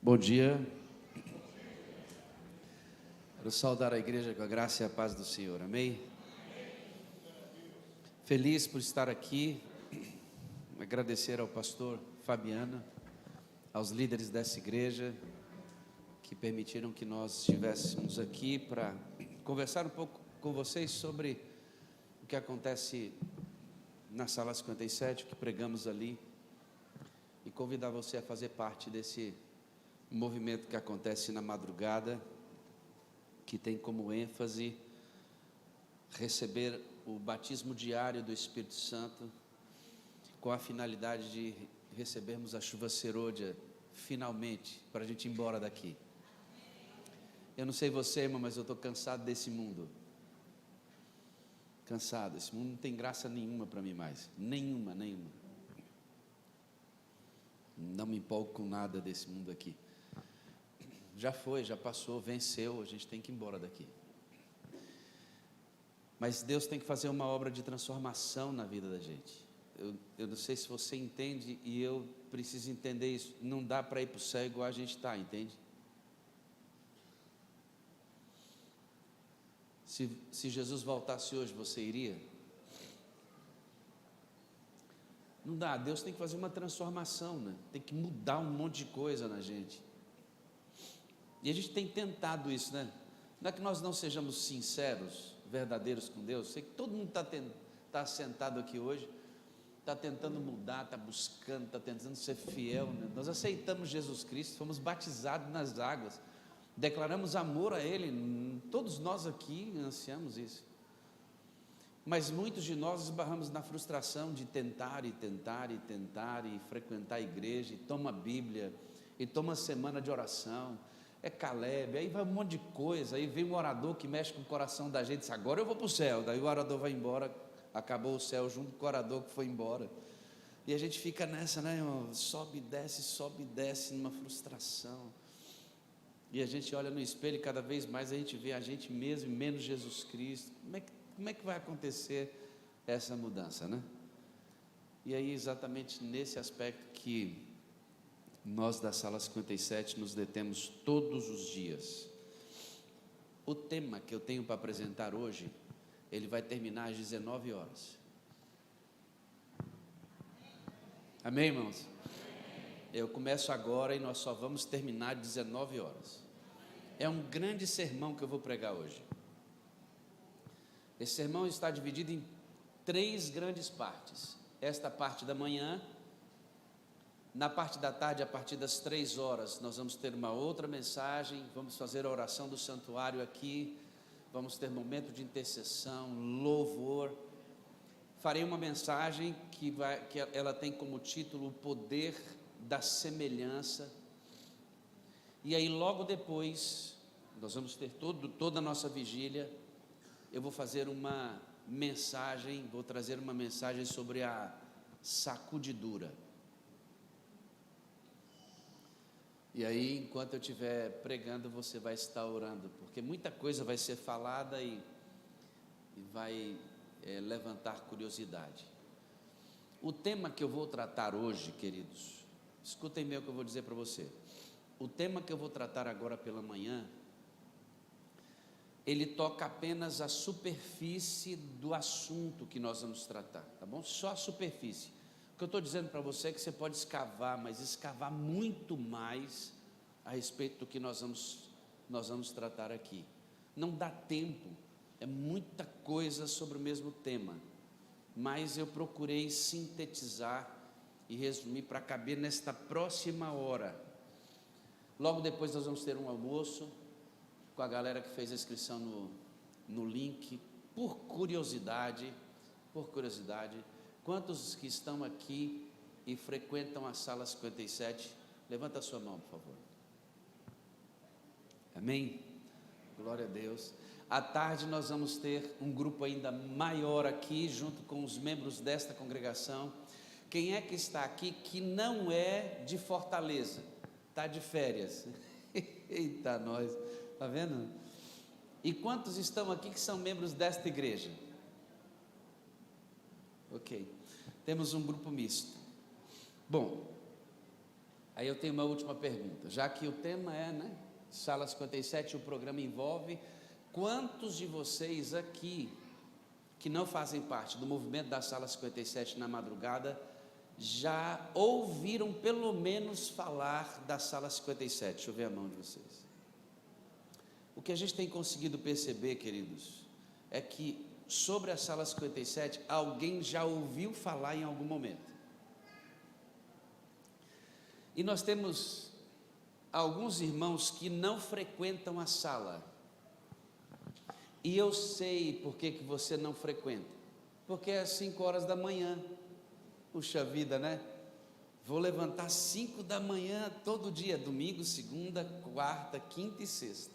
Bom dia. Quero saudar a igreja com a graça e a paz do Senhor, amém? Feliz por estar aqui, agradecer ao pastor Fabiano, aos líderes dessa igreja, que permitiram que nós estivéssemos aqui para conversar um pouco com vocês sobre o que acontece na sala 57, o que pregamos ali, e convidar você a fazer parte desse movimento que acontece na madrugada, que tem como ênfase receber o batismo diário do Espírito Santo, com a finalidade de recebermos a chuva serôdia, finalmente, para a gente ir embora daqui. Eu não sei você, irmão, mas eu estou cansado desse mundo. Cansado, esse mundo não tem graça nenhuma para mim mais, nenhuma. Não me empolgo com nada desse mundo aqui. Já foi, já passou, venceu, a gente tem que ir embora daqui. Mas Deus tem que fazer uma obra de transformação na vida da gente. Eu não sei se você entende, e eu preciso entender isso. Não dá para ir para o céu igual a gente está, entende? Se Jesus voltasse hoje, você iria? Não dá, Deus tem que fazer uma transformação, né? Tem que mudar um monte de coisa na gente. E a gente tem tentado isso, né? Não é que nós não sejamos sinceros, verdadeiros com Deus. Sei que todo mundo está sentado aqui hoje, está tentando mudar, está buscando, está tentando ser fiel, né? Nós aceitamos Jesus Cristo, fomos batizados nas águas, declaramos amor a Ele, todos nós aqui ansiamos isso. Mas muitos de nós esbarramos na frustração de tentar e frequentar a igreja, e toma a Bíblia, e toma a semana de oração, é Caleb, aí vai um monte de coisa, aí vem um orador que mexe com o coração da gente, diz, agora eu vou para o céu, daí o orador vai embora, acabou o céu junto com o orador que foi embora, e a gente fica nessa, né, irmão? Sobe e desce, numa frustração, e a gente olha no espelho e cada vez mais a gente vê a gente mesmo e menos Jesus Cristo. Como é que vai acontecer essa mudança, né? E aí exatamente nesse aspecto que nós da sala 57 nos detemos todos os dias. O tema que eu tenho para apresentar hoje, ele vai terminar às 19 horas. Amém, irmãos? Eu começo agora e nós só vamos terminar às 19 horas. É um grande sermão que eu vou pregar hoje. Esse sermão está dividido em 3 grandes partes. Esta parte da manhã, na parte da tarde, a partir das 3 horas, nós vamos ter uma outra mensagem, vamos fazer a oração do santuário aqui, vamos ter momento de intercessão, louvor. Farei uma mensagem que ela tem como título o poder da semelhança. E aí logo depois, nós vamos ter toda a nossa vigília. Eu vou fazer uma mensagem, vou trazer uma mensagem sobre a sacudidura. E aí, enquanto eu estiver pregando, você vai estar orando, porque muita coisa vai ser falada e vai levantar curiosidade. O tema que eu vou tratar hoje, queridos, escutem bem o que eu vou dizer para você. O tema que eu vou tratar agora pela manhã, ele toca apenas a superfície do assunto que nós vamos tratar, tá bom? Só a superfície. O que eu estou dizendo para você é que você pode escavar, mas escavar muito mais a respeito do que nós vamos tratar aqui. Não dá tempo, é muita coisa sobre o mesmo tema, mas eu procurei sintetizar e resumir para caber nesta próxima hora. Logo depois nós vamos ter um almoço com a galera que fez a inscrição no link, por curiosidade, quantos que estão aqui e frequentam a sala 57, levanta a sua mão, por favor. Amém? Glória a Deus. À tarde nós vamos ter um grupo ainda maior aqui, junto com os membros desta congregação. Quem é que está aqui que não é de Fortaleza? Está de férias? Eita, nós, está vendo? E quantos estão aqui que são membros desta igreja? Ok, temos um grupo misto. Bom, Aí eu tenho uma última pergunta, já que o tema é, né, Sala 57, o programa envolve, quantos de vocês aqui, que não fazem parte do movimento da Sala 57 na madrugada, já ouviram pelo menos falar da Sala 57? Deixa eu ver a mão de vocês. O que a gente tem conseguido perceber, queridos, é que sobre a Sala 57, alguém já ouviu falar em algum momento. E nós temos alguns irmãos que não frequentam a sala. E eu sei por que você não frequenta. Porque é às 5 horas da manhã. Puxa vida, né? Vou levantar 5 da manhã todo dia, domingo, segunda, quarta, quinta e sexta.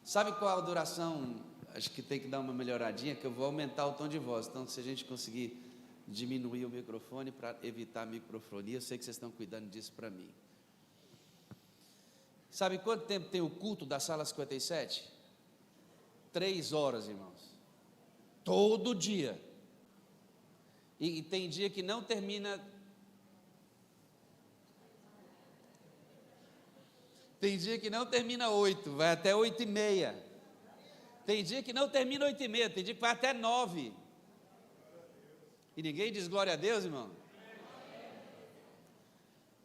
Sabe qual a duração? Acho que tem que dar uma melhoradinha, que eu vou aumentar o tom de voz. Então, se a gente conseguir diminuir o microfone para evitar a microfonia, eu sei que vocês estão cuidando disso para mim. Sabe quanto tempo tem o culto da Sala 57? 3 horas, irmãos. Todo dia. E tem dia que não termina. Tem dia que não termina 8, vai até 8h30. Tem dia que não termina 8h30, tem dia que vai até 9. E ninguém diz glória a Deus, irmão?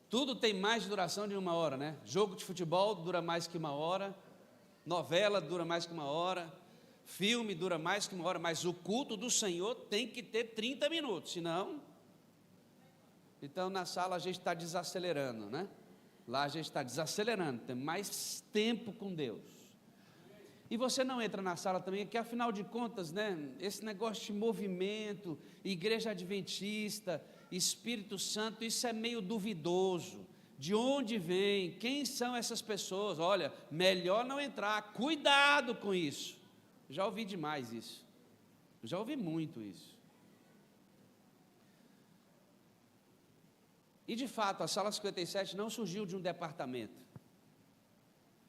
Tudo tem mais duração de 1 hora, né? Jogo de futebol dura mais que 1 hora, novela dura mais que 1 hora, filme dura mais que 1 hora, mas o culto do Senhor tem que ter 30 minutos, senão... Então, na sala a gente está desacelerando, né? Lá a gente está desacelerando, tem mais tempo com Deus. E você não entra na sala também, que afinal de contas, né, esse negócio de movimento, igreja adventista, Espírito Santo, isso é meio duvidoso. De onde vem? Quem são essas pessoas? Olha, melhor não entrar, cuidado com isso. Já ouvi demais isso, já ouvi muito isso. E de fato, a Sala 57 não surgiu de um departamento.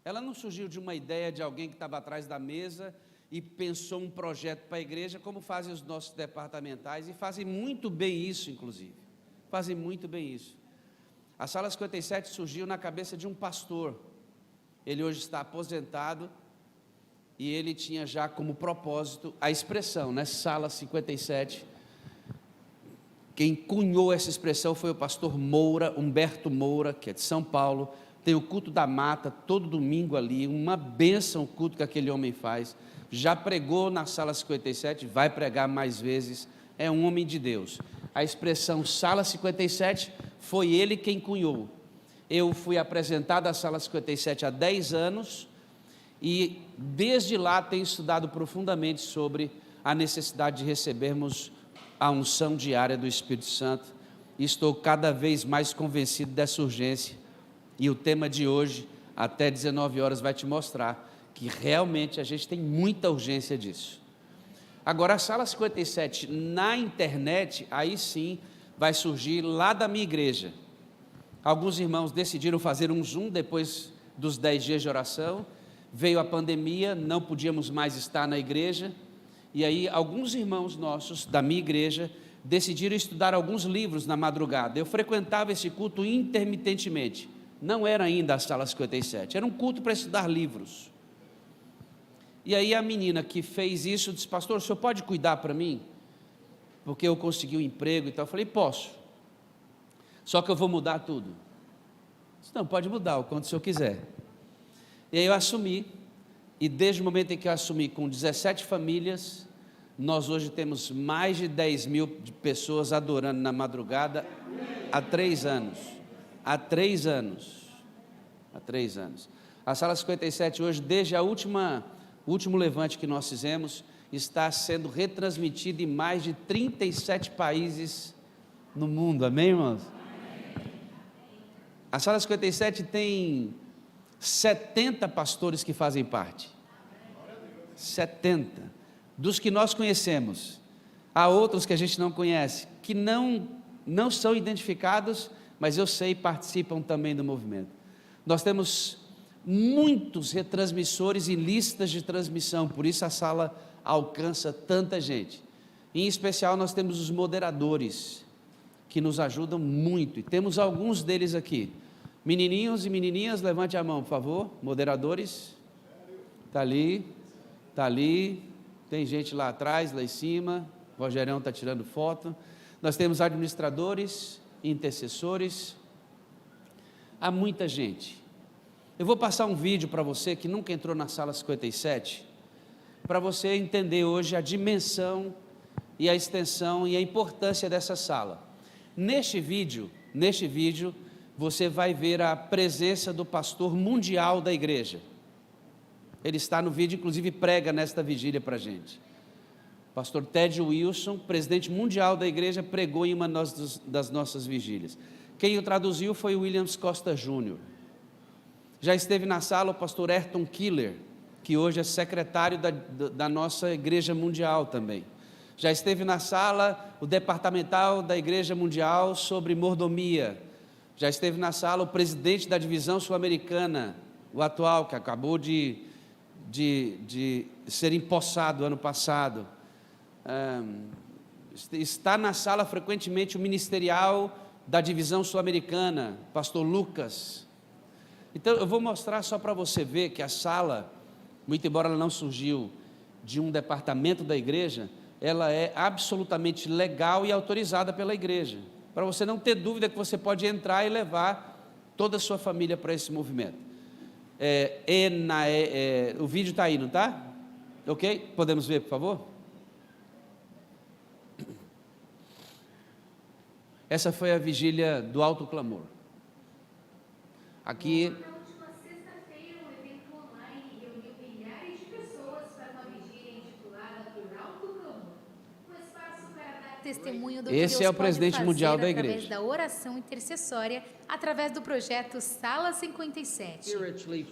Ela não surgiu de uma ideia de alguém que estava atrás da mesa e pensou um projeto para a igreja, como fazem os nossos departamentais, e fazem muito bem isso, inclusive. Fazem muito bem isso. A Sala 57 surgiu na cabeça de um pastor. Ele hoje está aposentado e ele tinha já como propósito a expressão, né? Sala 57. Quem cunhou essa expressão foi o pastor Moura, Humberto Moura, que é de São Paulo. Tem o culto da mata todo domingo ali, uma bênção o culto que aquele homem faz. Já pregou na Sala 57, vai pregar mais vezes, é um homem de Deus. A expressão Sala 57 foi ele quem cunhou. Eu fui apresentado à Sala 57 há 10 anos e desde lá tenho estudado profundamente sobre a necessidade de recebermos a unção diária do Espírito Santo, e estou cada vez mais convencido dessa urgência. E o tema de hoje, até 19 horas, vai te mostrar que realmente a gente tem muita urgência disso. Agora, a Sala 57 na internet, aí sim, vai surgir lá da minha igreja. Alguns irmãos decidiram fazer um Zoom depois dos 10 dias de oração. Veio a pandemia, não podíamos mais estar na igreja. E aí, alguns irmãos nossos da minha igreja decidiram estudar alguns livros na madrugada. Eu frequentava esse culto intermitentemente. Não era ainda a Sala 57, era um culto para estudar livros. E aí a menina que fez isso disse: pastor, o senhor pode cuidar para mim? Porque eu consegui um emprego e tal. Eu falei: posso, só que eu vou mudar tudo. Disse: não, pode mudar o quanto o senhor quiser. E aí eu assumi, e desde o momento em que eu assumi, com 17 famílias, nós hoje temos mais de 10 mil pessoas adorando na madrugada há 3 anos. Há 3 anos. Há 3 anos. A Sala 57 hoje, desde o último levante que nós fizemos, está sendo retransmitida em mais de 37 países no mundo. Amém, irmãos? A Sala 57 tem 70 pastores que fazem parte. 70. Dos que nós conhecemos. Há outros que a gente não conhece, que não são identificados, mas eu sei, participam também do movimento. Nós temos muitos retransmissores e listas de transmissão, por isso a sala alcança tanta gente. Em especial nós temos os moderadores, que nos ajudam muito, e temos alguns deles aqui. Menininhos e menininhas, levante a mão, por favor. Moderadores. Está ali, está ali. Tem gente lá atrás, lá em cima. O Rogerão está tirando foto. Nós temos administradores, intercessores. Há muita gente. Eu vou passar um vídeo para você que nunca entrou na sala 57, para você entender hoje a dimensão e a extensão e a importância dessa sala. Neste vídeo, você vai ver a presença do pastor mundial da igreja. Ele está no vídeo, inclusive prega nesta vigília para a gente. Pastor Ted Wilson, presidente mundial da igreja, pregou em uma das nossas vigílias. Quem o traduziu foi o Williams Costa Júnior. Já esteve na sala o pastor Ayrton Killer, que hoje é secretário da nossa igreja mundial também. Já esteve na sala o departamental da igreja mundial sobre mordomia. Já esteve na sala o presidente da divisão sul-americana, o atual, que acabou de ser empossado ano passado. Está na sala frequentemente o ministerial da divisão sul-americana, pastor Lucas. Então eu vou mostrar só para você ver que a sala, muito embora ela não surgiu de um departamento da igreja, ela é absolutamente legal e autorizada pela igreja, para você não ter dúvida que você pode entrar e levar toda a sua família para esse movimento. O vídeo está aí, não está? Ok? Podemos ver, por favor? Essa foi a vigília do alto clamor. Aqui... Na última sexta-feira, um evento online reuniu milhares de pessoas para uma vigília intitulada Por Alto Clamor. Um espaço para dar testemunho do que Esse Deus é o presidente pode mundial fazer da através igreja. da oração intercessória, através do projeto Sala 57.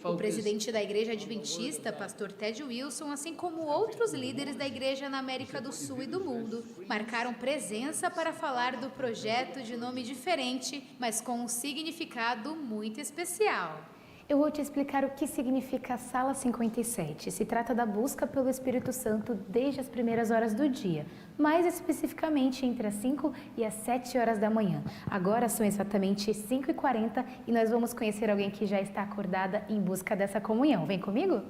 O presidente da Igreja Adventista, pastor Ted Wilson, assim como outros líderes da igreja na América do Sul e do mundo, marcaram presença para falar do projeto de nome diferente, mas com um significado muito especial. Eu vou te explicar o que significa a Sala 57. Se trata da busca pelo Espírito Santo desde as primeiras horas do dia, mais especificamente entre as 5 e as 7 horas da manhã. Agora são exatamente 5h40 e nós vamos conhecer alguém que já está acordada em busca dessa comunhão. Vem comigo?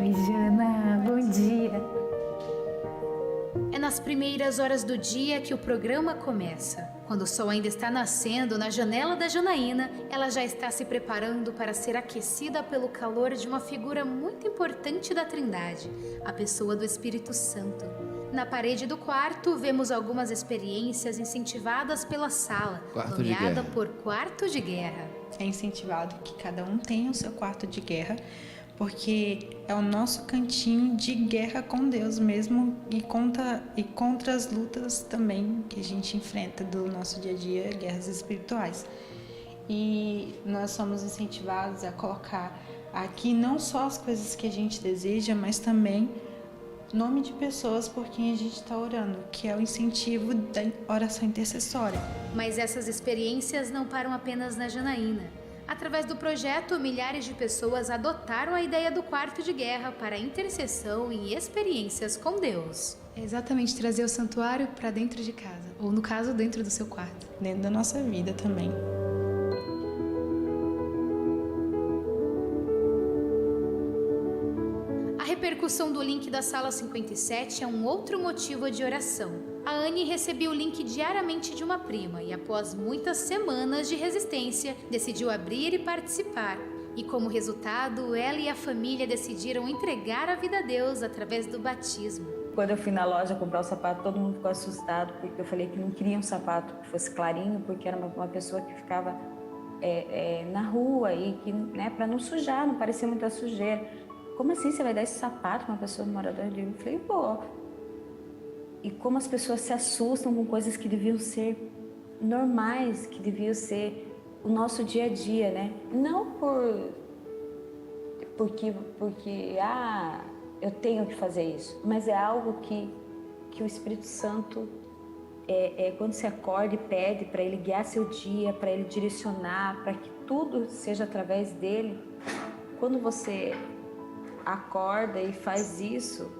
Oi, Jana, bom dia. É nas primeiras horas do dia que o programa começa. Quando o sol ainda está nascendo na janela da Janaína, ela já está se preparando para ser aquecida pelo calor de uma figura muito importante da Trindade, a pessoa do Espírito Santo. Na parede do quarto, vemos algumas experiências incentivadas pela sala, Quarto de nomeada guerra. por Quarto de Guerra. É incentivado que cada um tenha o seu quarto de guerra, porque é o nosso cantinho de guerra com Deus mesmo e contra as lutas também que a gente enfrenta do nosso dia a dia, guerras espirituais. E nós somos incentivados a colocar aqui não só as coisas que a gente deseja, mas também nome de pessoas por quem a gente está orando, que é o incentivo da oração intercessória. Mas essas experiências não param apenas na Janaína. Através do projeto, milhares de pessoas adotaram a ideia do quarto de guerra para intercessão e experiências com Deus. É exatamente trazer o santuário para dentro de casa, ou no caso, dentro do seu quarto. Dentro da nossa vida também. A repercussão do link da Sala 57 é um outro motivo de oração. A Anne recebia o link diariamente de uma prima e, após muitas semanas de resistência, decidiu abrir e participar. E como resultado, ela e a família decidiram entregar a vida a Deus através do batismo. Quando eu fui na loja comprar o sapato, todo mundo ficou assustado, porque eu falei que não queria um sapato que fosse clarinho, porque era uma pessoa que ficava na rua e que, né, para não sujar, não parecia muita sujeira. Como assim você vai dar esse sapato para uma pessoa moradora de rua? Eu falei, pô. E como as pessoas se assustam com coisas que deviam ser normais, que deviam ser o nosso dia a dia, né? Não porque eu tenho que fazer isso, mas é algo que o Espírito Santo, quando você acorda e pede para Ele guiar seu dia, para Ele direcionar, para que tudo seja através dEle, quando você acorda e faz isso,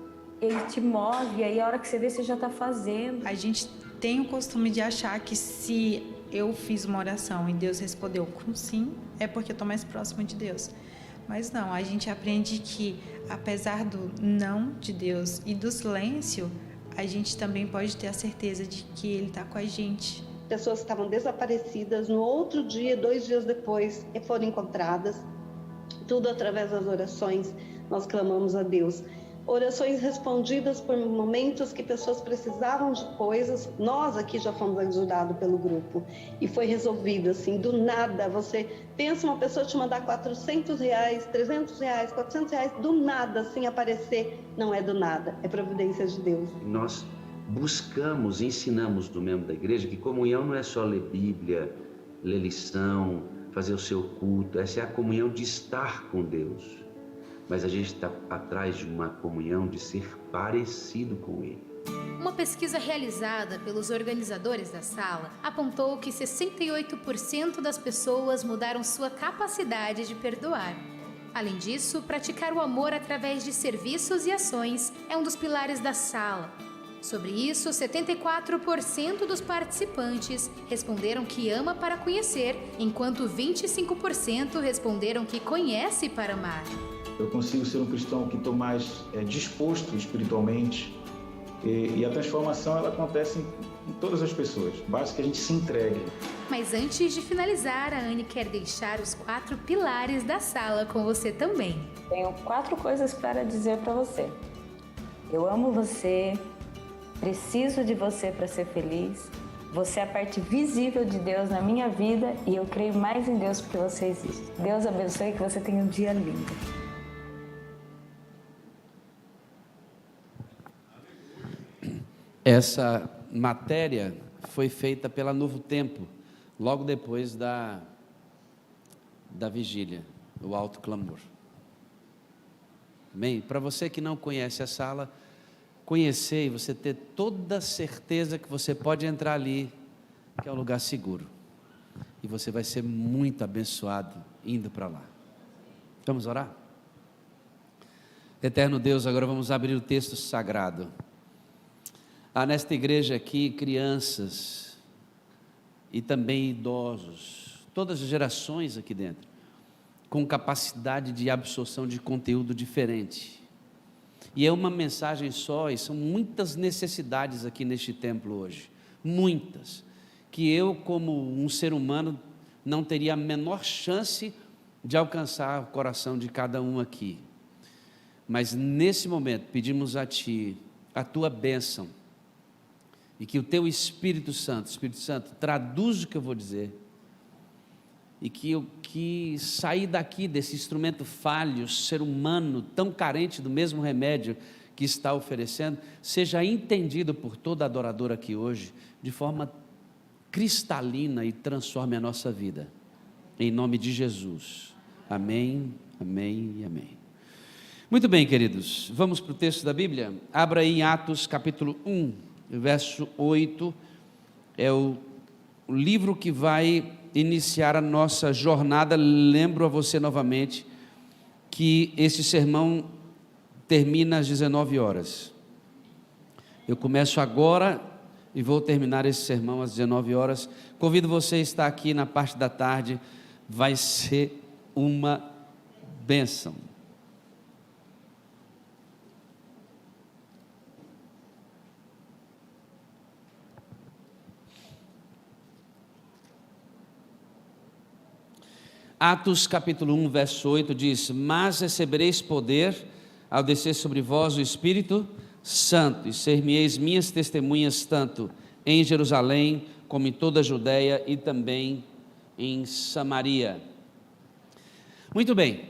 Ele te move, e aí a hora que você vê, você já está fazendo. A gente tem o costume de achar que se eu fiz uma oração e Deus respondeu com sim, é porque eu estou mais próximo de Deus. Mas não, a gente aprende que, apesar do não de Deus e do silêncio, a gente também pode ter a certeza de que Ele está com a gente. Pessoas que estavam desaparecidas, no outro dia, 2 dias depois, foram encontradas. Tudo através das orações, nós clamamos a Deus. Orações respondidas por momentos que pessoas precisavam de coisas. Nós aqui já fomos ajudados pelo grupo e foi resolvido assim, do nada. Você pensa uma pessoa te mandar R$400, R$300, R$400, do nada, sem aparecer. Não é do nada, é providência de Deus. Nós buscamos, ensinamos do membro da igreja que comunhão não é só ler Bíblia, ler lição, fazer o seu culto. Essa é a comunhão de estar com Deus. Mas a gente está atrás de uma comunhão de ser parecido com Ele. Uma pesquisa realizada pelos organizadores da sala apontou que 68% das pessoas mudaram sua capacidade de perdoar. Além disso, praticar o amor através de serviços e ações é um dos pilares da sala. Sobre isso, 74% dos participantes responderam que ama para conhecer, enquanto 25% responderam que conhece para amar. Eu consigo ser um cristão que estou mais disposto espiritualmente, e a transformação ela acontece em todas as pessoas, basta que a gente se entregue. Mas antes de finalizar, a Anne quer deixar os 4 pilares da sala com você também. Tenho 4 coisas para dizer para você. Eu amo você, preciso de você para ser feliz, você é a parte visível de Deus na minha vida e eu creio mais em Deus porque você existe. Deus abençoe e que você tenha um dia lindo. Essa matéria foi feita pela Novo Tempo, logo depois da vigília, o alto clamor. Amém? Para você que não conhece a sala, conhecer e você ter toda a certeza que você pode entrar ali, que é um lugar seguro. E você vai ser muito abençoado indo para lá. Vamos orar? Eterno Deus, agora vamos abrir o texto sagrado. Há nesta igreja aqui crianças e também idosos, todas as gerações aqui dentro, com capacidade de absorção de conteúdo diferente. E é uma mensagem só, e são muitas necessidades aqui neste templo hoje, muitas, que eu como um ser humano não teria a menor chance de alcançar o coração de cada um aqui. Mas nesse momento pedimos a Ti, a Tua bênção, e que o Teu Espírito Santo, traduz o que eu vou dizer, e que sair daqui desse instrumento falho, ser humano, tão carente do mesmo remédio que está oferecendo, seja entendido por toda adoradora aqui hoje, de forma cristalina e transforme a nossa vida, em nome de Jesus, amém, amém e amém. Muito bem, queridos, vamos para o texto da Bíblia. Abra aí em Atos capítulo 1, verso 8, é o livro que vai iniciar a nossa jornada. Lembro a você novamente que esse sermão termina às 19 horas. Eu começo agora e vou terminar esse sermão às 19 horas. Convido você a estar aqui na parte da tarde, vai ser uma bênção. Atos capítulo 1, verso 8 diz: mas recebereis poder ao descer sobre vós o Espírito Santo, e ser-me-eis minhas testemunhas tanto em Jerusalém, como em toda a Judeia e também em Samaria. Muito bem,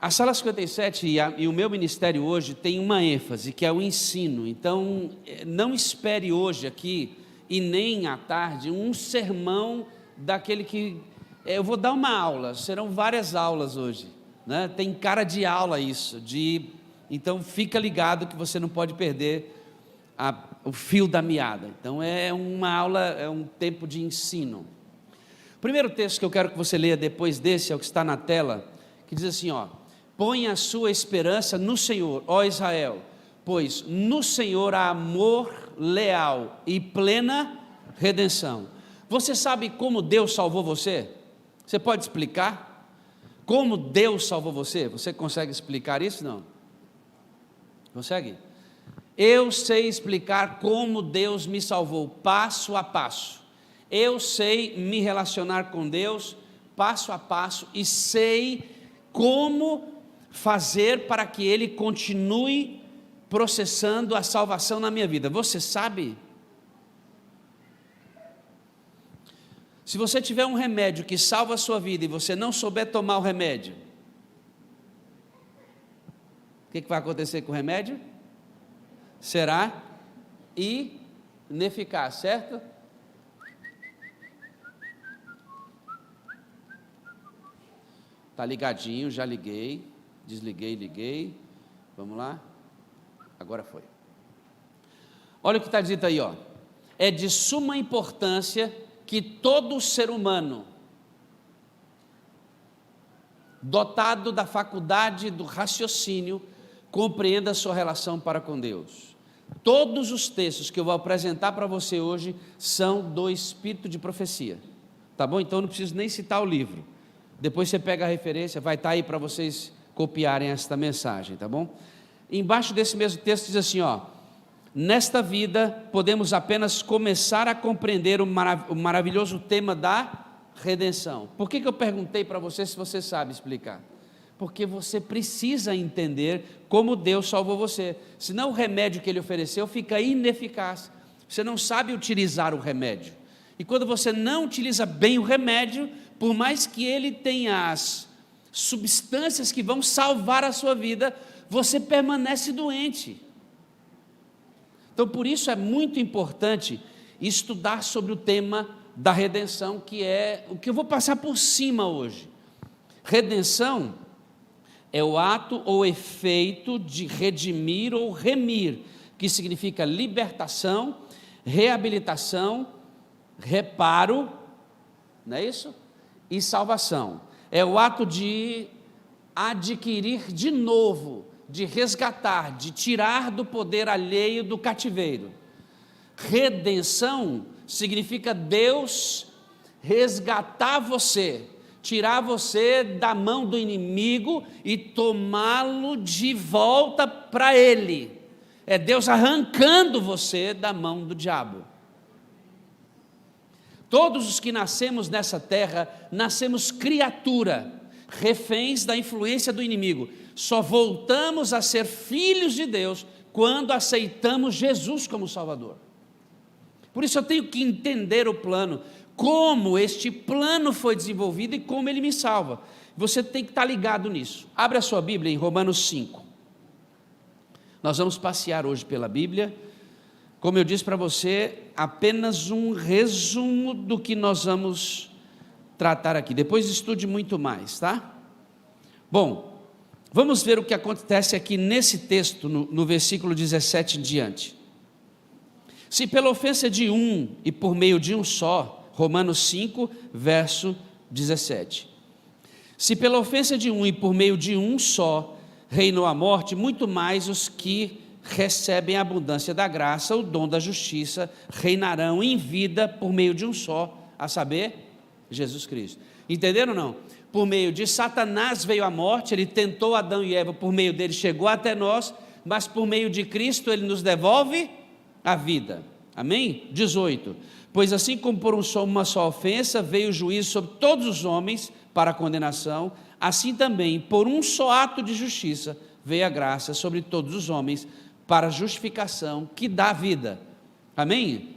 a Sala 57 e o meu ministério hoje tem uma ênfase, que é o ensino. Então, não espere hoje aqui, e nem à tarde, um sermão daquele que... eu vou dar uma aula, serão várias aulas hoje, né? Tem cara de aula isso, então fica ligado que você não pode perder o fio da meada. Então é uma aula, é um tempo de ensino. O primeiro texto que eu quero que você leia depois desse é o que está na tela, que diz assim, ó: põe a sua esperança no Senhor, ó Israel, pois no Senhor há amor leal e plena redenção. Você sabe como Deus salvou você? Você pode explicar como Deus salvou você? Você consegue explicar isso? Não? Consegue? Eu sei explicar como Deus me salvou, passo a passo. Eu sei me relacionar com Deus, passo a passo, e sei como fazer para que Ele continue processando a salvação na minha vida. Você sabe? Se você tiver um remédio que salva a sua vida e você não souber tomar o remédio, o que vai acontecer com o remédio? Será ineficaz, certo? Está ligadinho, já liguei, desliguei, liguei, vamos lá, agora foi. Olha o que está dito aí, ó: é de suma importância que todo ser humano, dotado da faculdade do raciocínio, compreenda a sua relação para com Deus. Todos os textos que eu vou apresentar para você hoje são do espírito de profecia, tá bom? Então eu não preciso nem citar o livro, depois você pega a referência, vai estar aí para vocês copiarem esta mensagem, tá bom? Embaixo desse mesmo texto diz assim, ó: nesta vida podemos apenas começar a compreender o maravilhoso tema da redenção. Por que eu perguntei para você se você sabe explicar? Porque você precisa entender como Deus salvou você, senão o remédio que Ele ofereceu fica ineficaz. Você não sabe utilizar o remédio, e quando você não utiliza bem o remédio, por mais que ele tenha as substâncias que vão salvar a sua vida, você permanece doente. Então, por isso é muito importante estudar sobre o tema da redenção, que é o que eu vou passar por cima hoje. Redenção é o ato ou efeito de redimir ou remir, que significa libertação, reabilitação, reparo, não é isso? E salvação. É o ato de adquirir de novo, de resgatar, de tirar do poder alheio do cativeiro. Redenção significa Deus resgatar você, tirar você da mão do inimigo e tomá-lo de volta para Ele. É Deus arrancando você da mão do diabo. Todos os que nascemos nessa terra, nascemos criatura, reféns da influência do inimigo. Só voltamos a ser filhos de Deus quando aceitamos Jesus como Salvador. Por isso eu tenho que entender o plano, como este plano foi desenvolvido e como ele me salva. Você tem que estar ligado nisso. Abra a sua Bíblia em Romanos 5. Nós vamos passear hoje pela Bíblia. Como eu disse para você, apenas um resumo do que nós vamos tratar aqui. Depois estude muito mais, tá? Bom, vamos ver o que acontece aqui nesse texto, no versículo 17 em diante. Se pela ofensa de um e por meio de um só, Romanos 5, verso 17. Se pela ofensa de um e por meio de um só reinou a morte, muito mais os que recebem a abundância da graça, o dom da justiça, reinarão em vida por meio de um só, a saber, Jesus Cristo. Entenderam ou não? Por meio de Satanás veio a morte, ele tentou Adão e Eva, por meio dele chegou até nós, mas por meio de Cristo ele nos devolve a vida. Amém? 18. Pois assim como por uma só ofensa veio o juízo sobre todos os homens para a condenação, assim também por um só ato de justiça veio a graça sobre todos os homens para a justificação que dá vida. Amém?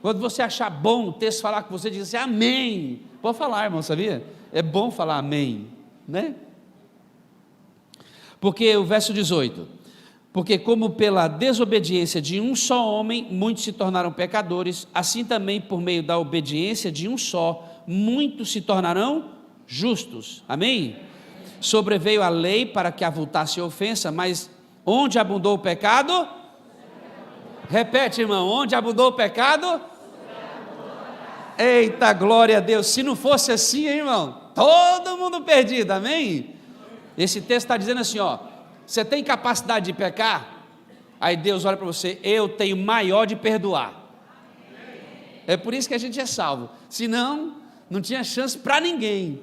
Quando você achar bom o texto falar com você, diz assim, amém. Pode falar, irmão, sabia? É bom falar amém, né? Porque o verso 18, porque como pela desobediência de um só homem, muitos se tornaram pecadores, assim também por meio da obediência de um só, muitos se tornarão justos. Amém? Sobreveio a lei para que avultasse a ofensa, mas onde abundou o pecado? Repete, irmão, onde abundou o pecado? Eita, glória a Deus, se não fosse assim, hein, irmão, todo mundo perdido, amém? Esse texto está dizendo assim, ó, você tem capacidade de pecar? Aí Deus olha para você, eu tenho maior de perdoar. É por isso que a gente é salvo, senão não tinha chance para ninguém,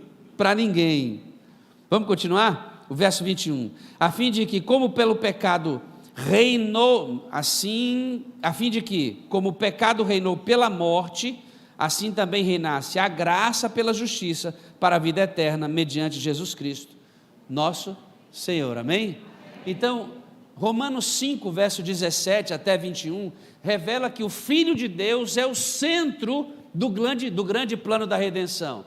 Vamos continuar? O verso 21, a fim de que como pelo pecado reinou, assim, a fim de que como o pecado reinou pela morte, assim também reinasse a graça pela justiça para a vida eterna, mediante Jesus Cristo, nosso Senhor, amém? Então, Romanos 5, verso 17 até 21, revela que o Filho de Deus é o centro do grande plano da redenção,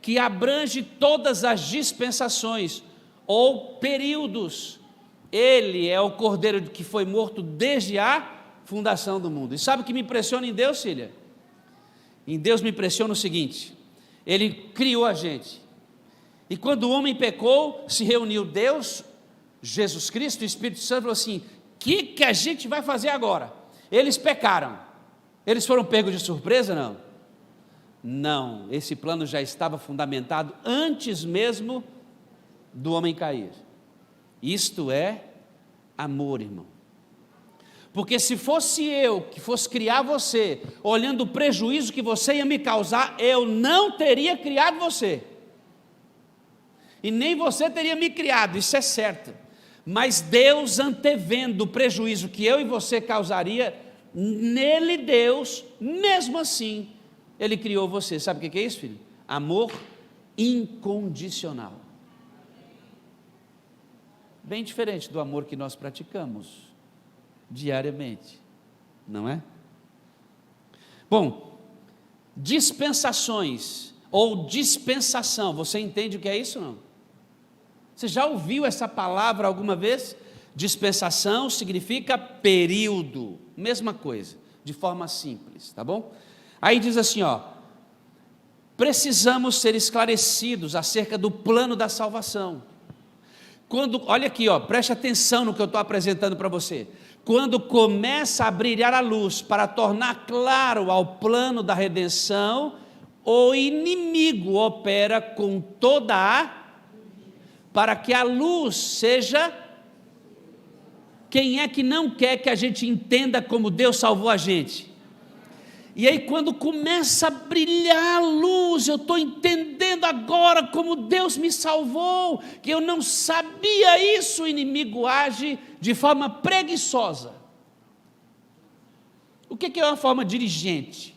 que abrange todas as dispensações ou períodos. Ele é o Cordeiro que foi morto desde a fundação do mundo. E sabe o que me impressiona em Deus, filha? Em Deus me impressiona o seguinte: Ele criou a gente, e quando o homem pecou, se reuniu Deus, Jesus Cristo, o Espírito Santo, falou assim: o que a gente vai fazer agora? Eles pecaram, eles foram pegos de surpresa? Não, não, esse plano já estava fundamentado antes mesmo do homem cair. Isto é amor, irmão. Porque se fosse eu que fosse criar você, olhando o prejuízo que você ia me causar, eu não teria criado você, e nem você teria me criado, isso é certo. Mas Deus, antevendo o prejuízo que eu e você causaria, nele Deus, mesmo assim, Ele criou você. Sabe o que é isso, filho? Amor incondicional. Bem diferente do amor que nós praticamos diariamente, não é? Bom, dispensações ou dispensação, você entende o que é isso, não? Você já ouviu essa palavra alguma vez? Dispensação significa período, mesma coisa, de forma simples, tá bom? Aí diz assim, ó, precisamos ser esclarecidos acerca do plano da salvação. Olha aqui, ó, preste atenção no que eu estou apresentando para você. Quando começa a brilhar a luz para tornar claro ao plano da redenção, o inimigo opera com toda para que a luz seja. Quem é que não quer que a gente entenda como Deus salvou a gente? E aí quando começa a brilhar a luz, eu estou entendendo agora como Deus me salvou, que eu não sabia isso, o inimigo age de forma preguiçosa. O que é uma forma diligente?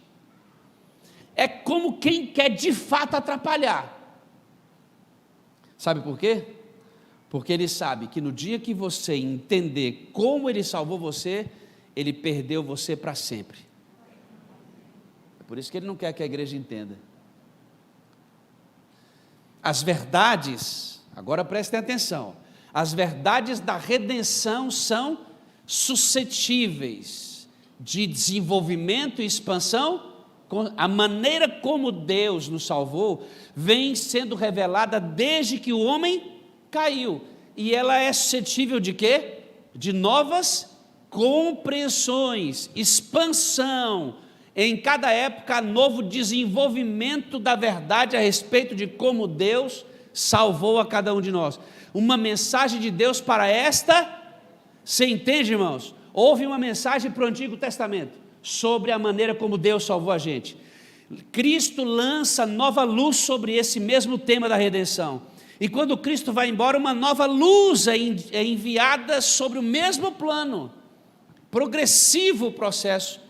É como quem quer de fato atrapalhar. Sabe por quê? Porque ele sabe que no dia que você entender como ele salvou você, ele perdeu você para sempre. É por isso que ele não quer que a igreja entenda. As verdades, agora prestem atenção, as verdades da redenção são suscetíveis de desenvolvimento e expansão. A maneira como Deus nos salvou vem sendo revelada desde que o homem caiu, e ela é suscetível de quê? De novas compreensões, expansão, em cada época novo desenvolvimento da verdade a respeito de como Deus salvou a cada um de nós. Uma mensagem de Deus para você entende, irmãos? Houve uma mensagem para o Antigo Testamento sobre a maneira como Deus salvou a gente. Cristo lança nova luz sobre esse mesmo tema da redenção. E quando Cristo vai embora, uma nova luz é enviada sobre o mesmo plano, progressivo processo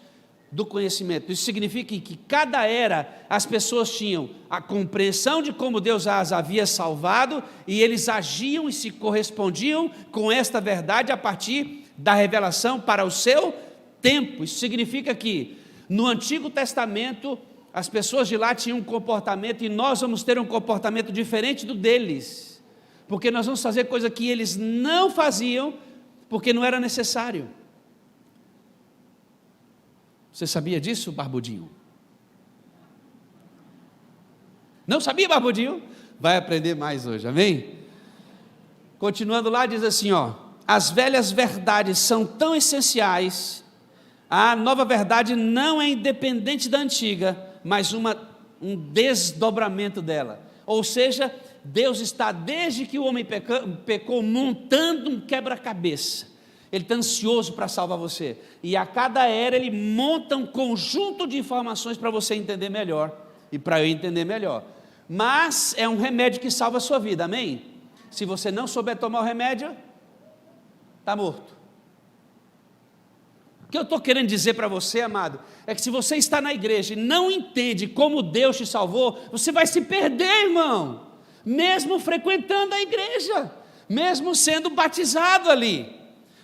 do conhecimento. Isso significa que cada era as pessoas tinham a compreensão de como Deus as havia salvado, e eles agiam e se correspondiam com esta verdade a partir da revelação para o seu tempo. Isso significa que no Antigo Testamento as pessoas de lá tinham um comportamento, e nós vamos ter um comportamento diferente do deles, porque nós vamos fazer coisa que eles não faziam, porque não era necessário. Você sabia disso, Barbudinho? Não sabia, Barbudinho? Vai aprender mais hoje, amém? Continuando lá, diz assim, ó, as velhas verdades são tão essenciais, A nova verdade não é independente da antiga, mas um desdobramento dela. Ou seja, Deus está, desde que o homem pecou, montando um quebra-cabeça. Ele está ansioso para salvar você. E a cada era Ele monta um conjunto de informações para você entender melhor. E para eu entender melhor. Mas é um remédio que salva a sua vida, amém? Se você não souber tomar o remédio, está morto. O que eu estou querendo dizer para você, amado, é que se você está na igreja e não entende como Deus te salvou, você vai se perder, irmão, mesmo frequentando a igreja, mesmo sendo batizado ali,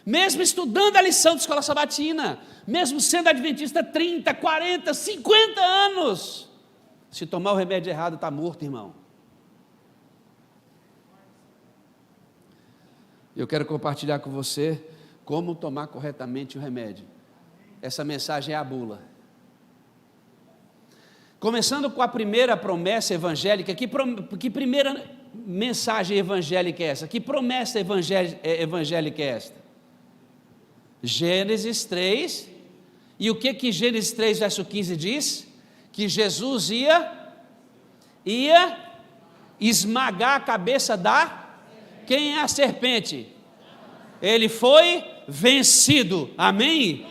mesmo estudando a lição de escola sabatina, mesmo sendo adventista 30, 40, 50 anos, se tomar o remédio errado, está morto, irmão. Eu quero compartilhar com você como tomar corretamente o remédio. Essa mensagem é a bula. Começando com a primeira promessa evangélica, que primeira mensagem evangélica é essa? Que promessa evangélica é esta? Gênesis 3, e o que Gênesis 3, verso 15 diz? Que Jesus ia esmagar a cabeça quem é a serpente? Ele foi vencido, amém?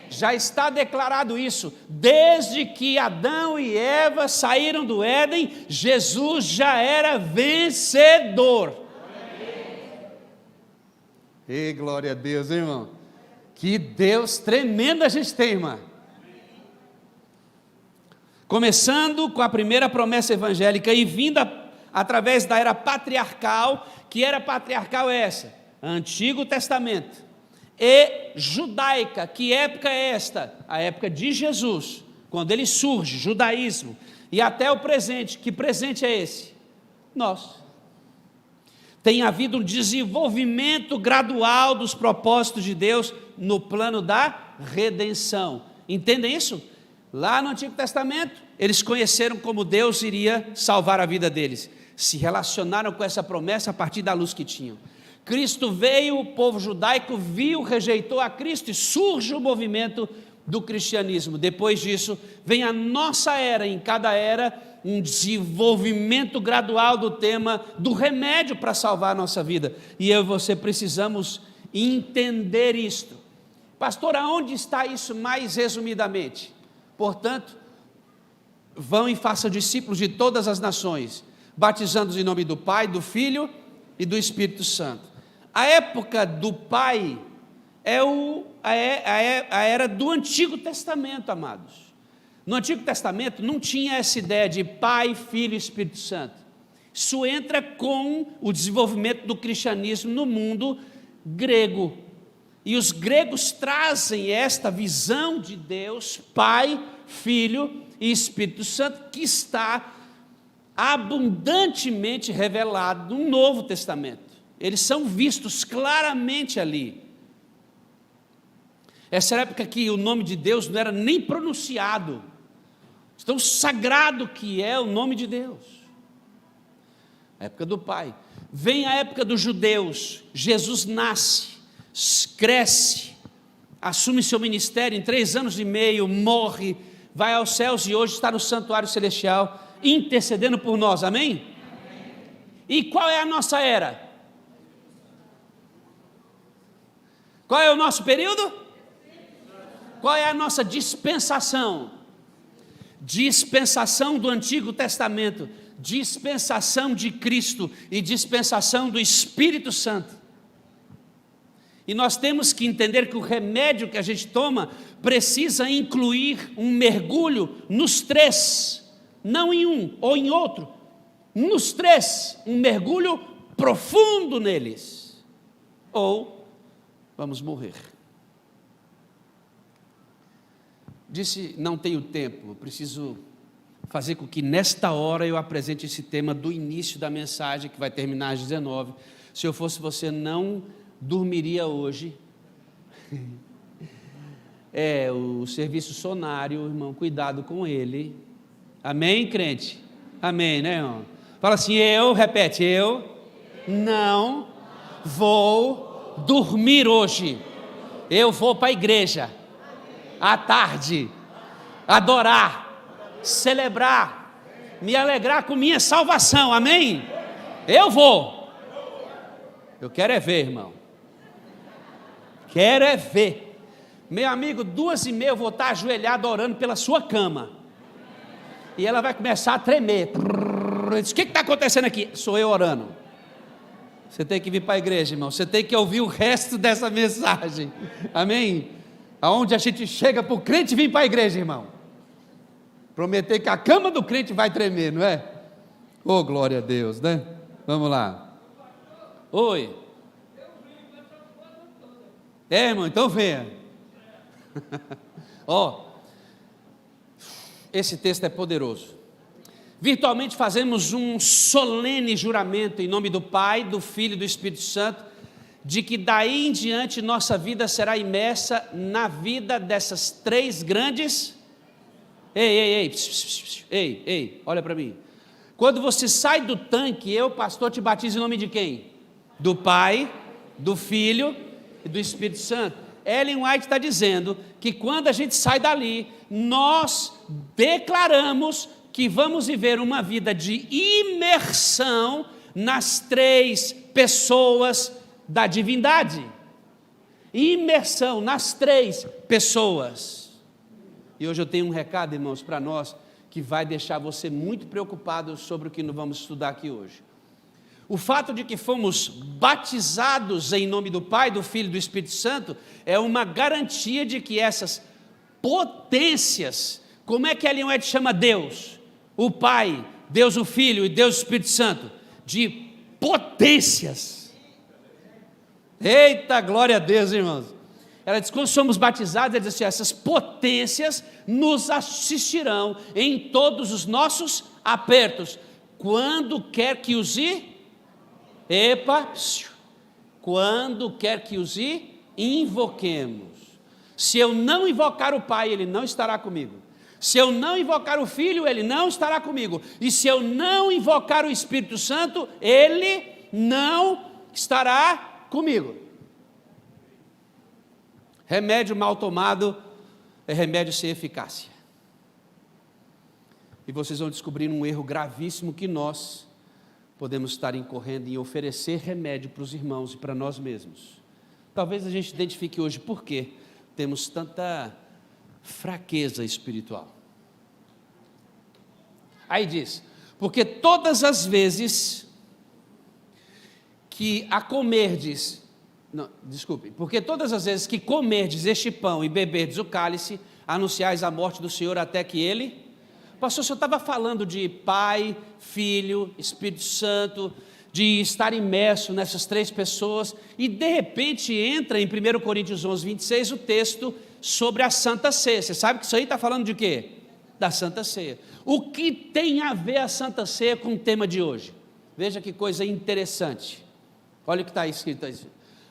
Já está declarado isso, desde que Adão e Eva saíram do Éden, Jesus já era vencedor. E glória a Deus, hein, irmão? Que Deus tremendo a gente tem, irmão. Começando com a primeira promessa evangélica e vinda através da era patriarcal. Que era patriarcal é essa? Antigo Testamento. E judaica, que época é esta? A época de Jesus, quando ele surge, judaísmo, e até o presente. Que presente é esse? Nós. Tem havido um desenvolvimento gradual dos propósitos de Deus no plano da redenção. Entendem isso? Lá no Antigo Testamento, eles conheceram como Deus iria salvar a vida deles, se relacionaram com essa promessa a partir da luz que tinham. Cristo veio, o povo judaico viu, rejeitou a Cristo e surge o movimento do cristianismo. Depois disso, vem a nossa era, em cada era, um desenvolvimento gradual do tema do remédio para salvar a nossa vida. E eu e você precisamos entender isto. Pastor, aonde está isso mais resumidamente? Portanto, vão e façam discípulos de todas as nações, batizando-os em nome do Pai, do Filho e do Espírito Santo. A época do Pai é a era do Antigo Testamento, amados. No Antigo Testamento não tinha essa ideia de Pai, Filho e Espírito Santo. Isso entra com o desenvolvimento do cristianismo no mundo grego. E os gregos trazem esta visão de Deus, Pai, Filho e Espírito Santo, que está abundantemente revelado no Novo Testamento. Eles são vistos claramente ali. Essa era a época que o nome de Deus não era nem pronunciado. Tão sagrado que é o nome de Deus. A época do Pai. Vem a época dos judeus. Jesus nasce, cresce, assume seu ministério em 3 anos e meio, morre, vai aos céus e hoje está no santuário celestial, intercedendo por nós, amém? E qual é a nossa era? Qual é o nosso período? Qual é a nossa dispensação? Dispensação do Antigo Testamento, dispensação de Cristo e dispensação do Espírito Santo. E nós temos que entender que o remédio que a gente toma precisa incluir um mergulho nos 3, não em um ou em outro, nos 3, um mergulho profundo neles, ou vamos morrer. Disse, não tenho tempo, preciso fazer com que nesta hora eu apresente esse tema do início da mensagem, que vai terminar às 19. Se eu fosse você, não dormiria hoje. O serviço sonário, irmão, cuidado com ele. Amém, crente? Amém, né, irmão? Fala assim, repete, eu não vou dormir hoje. Eu vou para a igreja. à tarde, adorar, celebrar, me alegrar com minha salvação, amém? Eu vou. Eu quero é ver, irmão. Quero é ver. Meu amigo, 2h30 eu vou estar ajoelhado orando pela sua cama. E ela vai começar a tremer. O que está acontecendo aqui? Sou eu orando. Você tem que vir para a igreja, irmão. Você tem que ouvir o resto dessa mensagem. Amém? Aonde a gente chega para o crente vir para a igreja, irmão. Prometer que a cama do crente vai tremer, não é? Oh, glória a Deus, né? Vamos lá. Oi. Irmão, então venha. Ó, esse texto é poderoso. Virtualmente fazemos um solene juramento em nome do Pai, do Filho e do Espírito Santo, de que daí em diante nossa vida será imersa na vida dessas três grandes. Ei, olha para mim. Quando você sai do tanque, eu, pastor, te batizo em nome de quem? Do Pai, do Filho e do Espírito Santo. Ellen White está dizendo que quando a gente sai dali, nós declaramos que vamos viver uma vida de imersão nas três pessoas da divindade. Imersão nas três pessoas. E hoje eu tenho um recado, irmãos, para nós, que vai deixar você muito preocupado sobre o que nós vamos estudar aqui hoje. O fato de que fomos batizados em nome do Pai, do Filho e do Espírito Santo é uma garantia de que essas potências, como é que Ellen White chama Deus? O Pai, Deus o Filho e Deus o Espírito Santo, de potências. Eita, glória a Deus, irmãos. Ela diz, quando somos batizados, ela diz assim, essas potências nos assistirão em todos os nossos apertos, quando quer que os quando quer que os invoquemos. Se eu não invocar o Pai, Ele não estará comigo. Se eu não invocar o Filho, Ele não estará comigo. E se eu não invocar o Espírito Santo, Ele não estará comigo. Remédio mal tomado é remédio sem eficácia. E vocês vão descobrir um erro gravíssimo que nós podemos estar incorrendo em oferecer remédio para os irmãos e para nós mesmos. Talvez a gente identifique hoje por que temos tanta fraqueza espiritual. Aí diz, porque todas as vezes que porque todas as vezes que comerdes este pão e beberdes o cálice, anunciais a morte do Senhor até que Ele... Pastor, o senhor estava falando de Pai, Filho, Espírito Santo, de estar imerso nessas três pessoas, e de repente entra em 1 Coríntios 11, 26, o texto sobre a Santa Ceia. Você sabe que isso aí está falando de quê? Da Santa Ceia. O que tem a ver a Santa Ceia com o tema de hoje? Veja que coisa interessante. Olha o que está escrito aí.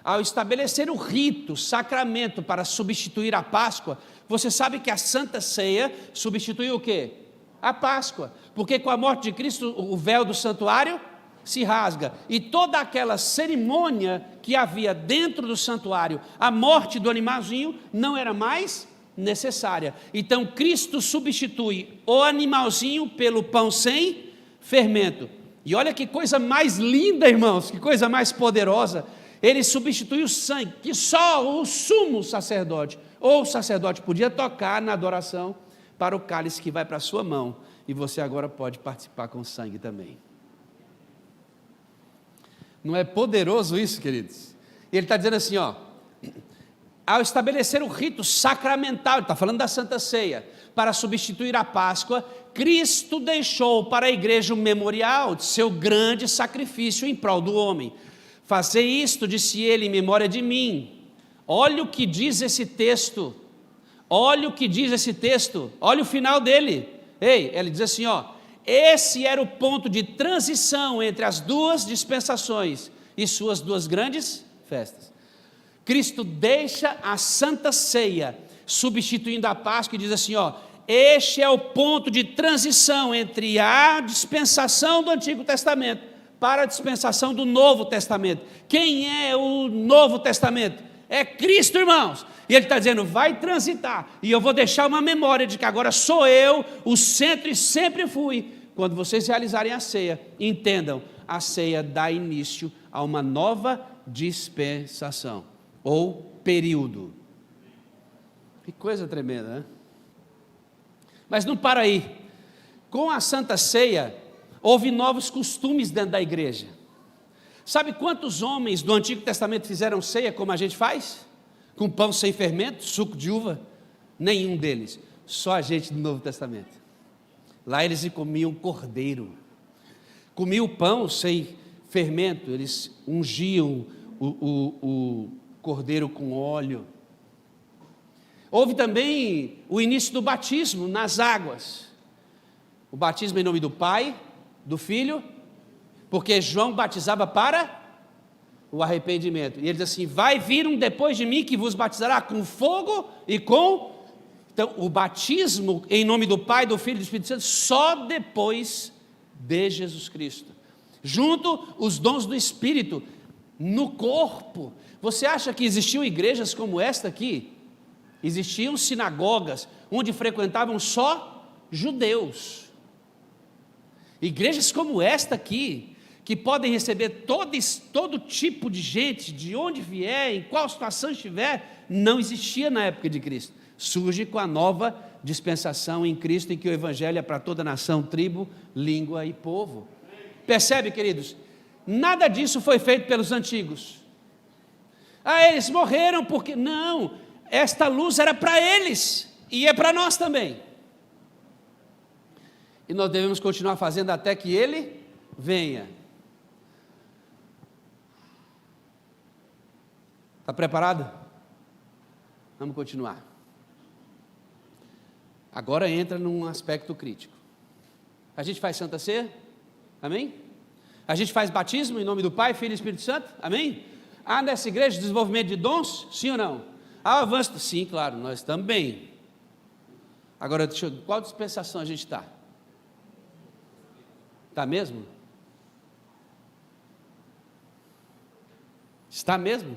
Ao estabelecer o rito, sacramento para substituir a Páscoa, você sabe que a Santa Ceia substituiu o quê? A Páscoa, porque com a morte de Cristo o véu do santuário se rasga, e toda aquela cerimônia que havia dentro do santuário, a morte do animalzinho não era mais necessária. Então Cristo substitui o animalzinho pelo pão sem fermento. E olha que coisa mais linda, irmãos, que coisa mais poderosa. Ele substitui o sangue, que só o sumo sacerdote, ou o sacerdote podia tocar na adoração, para o cálice que vai para a sua mão, e você agora pode participar com sangue também. Não é poderoso isso, queridos? Ele está dizendo assim, ó, ao estabelecer o rito sacramental, ele está falando da Santa Ceia, para substituir a Páscoa, Cristo deixou para a igreja um memorial de seu grande sacrifício em prol do homem. Fazei isto, disse ele, em memória de mim. Olha o que diz esse texto. Olha o que diz esse texto, olha o final dele. Ele diz assim, ó, esse era o ponto de transição entre as duas dispensações e suas duas grandes festas. Cristo deixa a Santa Ceia, substituindo a Páscoa, e diz assim, ó, este é o ponto de transição entre a dispensação do Antigo Testamento para a dispensação do Novo Testamento. Quem é o Novo Testamento? é Cristo, irmãos. E Ele está dizendo, vai transitar, e eu vou deixar uma memória de que agora sou eu, o centro e sempre fui. Quando vocês realizarem a ceia, entendam, a ceia dá início a uma nova dispensação, ou período. Que coisa tremenda, né? Mas não para aí. Com a Santa Ceia, houve novos costumes dentro da igreja. Sabe quantos homens do Antigo Testamento fizeram ceia como a gente faz? Com pão sem fermento, suco de uva? Nenhum deles. Só a gente do Novo Testamento. Lá eles comiam cordeiro. Comiam pão sem fermento. Eles ungiam o cordeiro com óleo. Houve também o início do batismo nas águas. O batismo em nome do Pai, do Filho, porque João batizava para o arrependimento. E ele diz assim, vai vir um depois de mim que vos batizará com fogo e com... Então, o batismo em nome do Pai, do Filho e do Espírito Santo, só depois de Jesus Cristo. Junto os dons do Espírito, no corpo. Você acha que existiam igrejas como esta aqui? Existiam sinagogas, onde frequentavam só judeus. Igrejas como esta aqui, que podem receber todo tipo de gente, de onde vier, em qual situação estiver, não existia na época de Cristo. Surge com a nova dispensação em Cristo, em que o Evangelho é para toda nação, tribo, língua e povo. Percebe, queridos? Nada disso foi feito pelos antigos. Eles morreram porque... Não, esta luz era para eles, e é para nós também. E nós devemos continuar fazendo até que Ele venha. Está preparado? Vamos continuar. Agora entra num aspecto crítico. A gente faz Santa Ceia? Amém? A gente faz batismo em nome do Pai, Filho e Espírito Santo? Amém? Há nessa igreja desenvolvimento de dons? Sim ou não? Há avanço? Sim, claro, nós também. Agora, qual dispensação a gente está? Está mesmo? Está mesmo?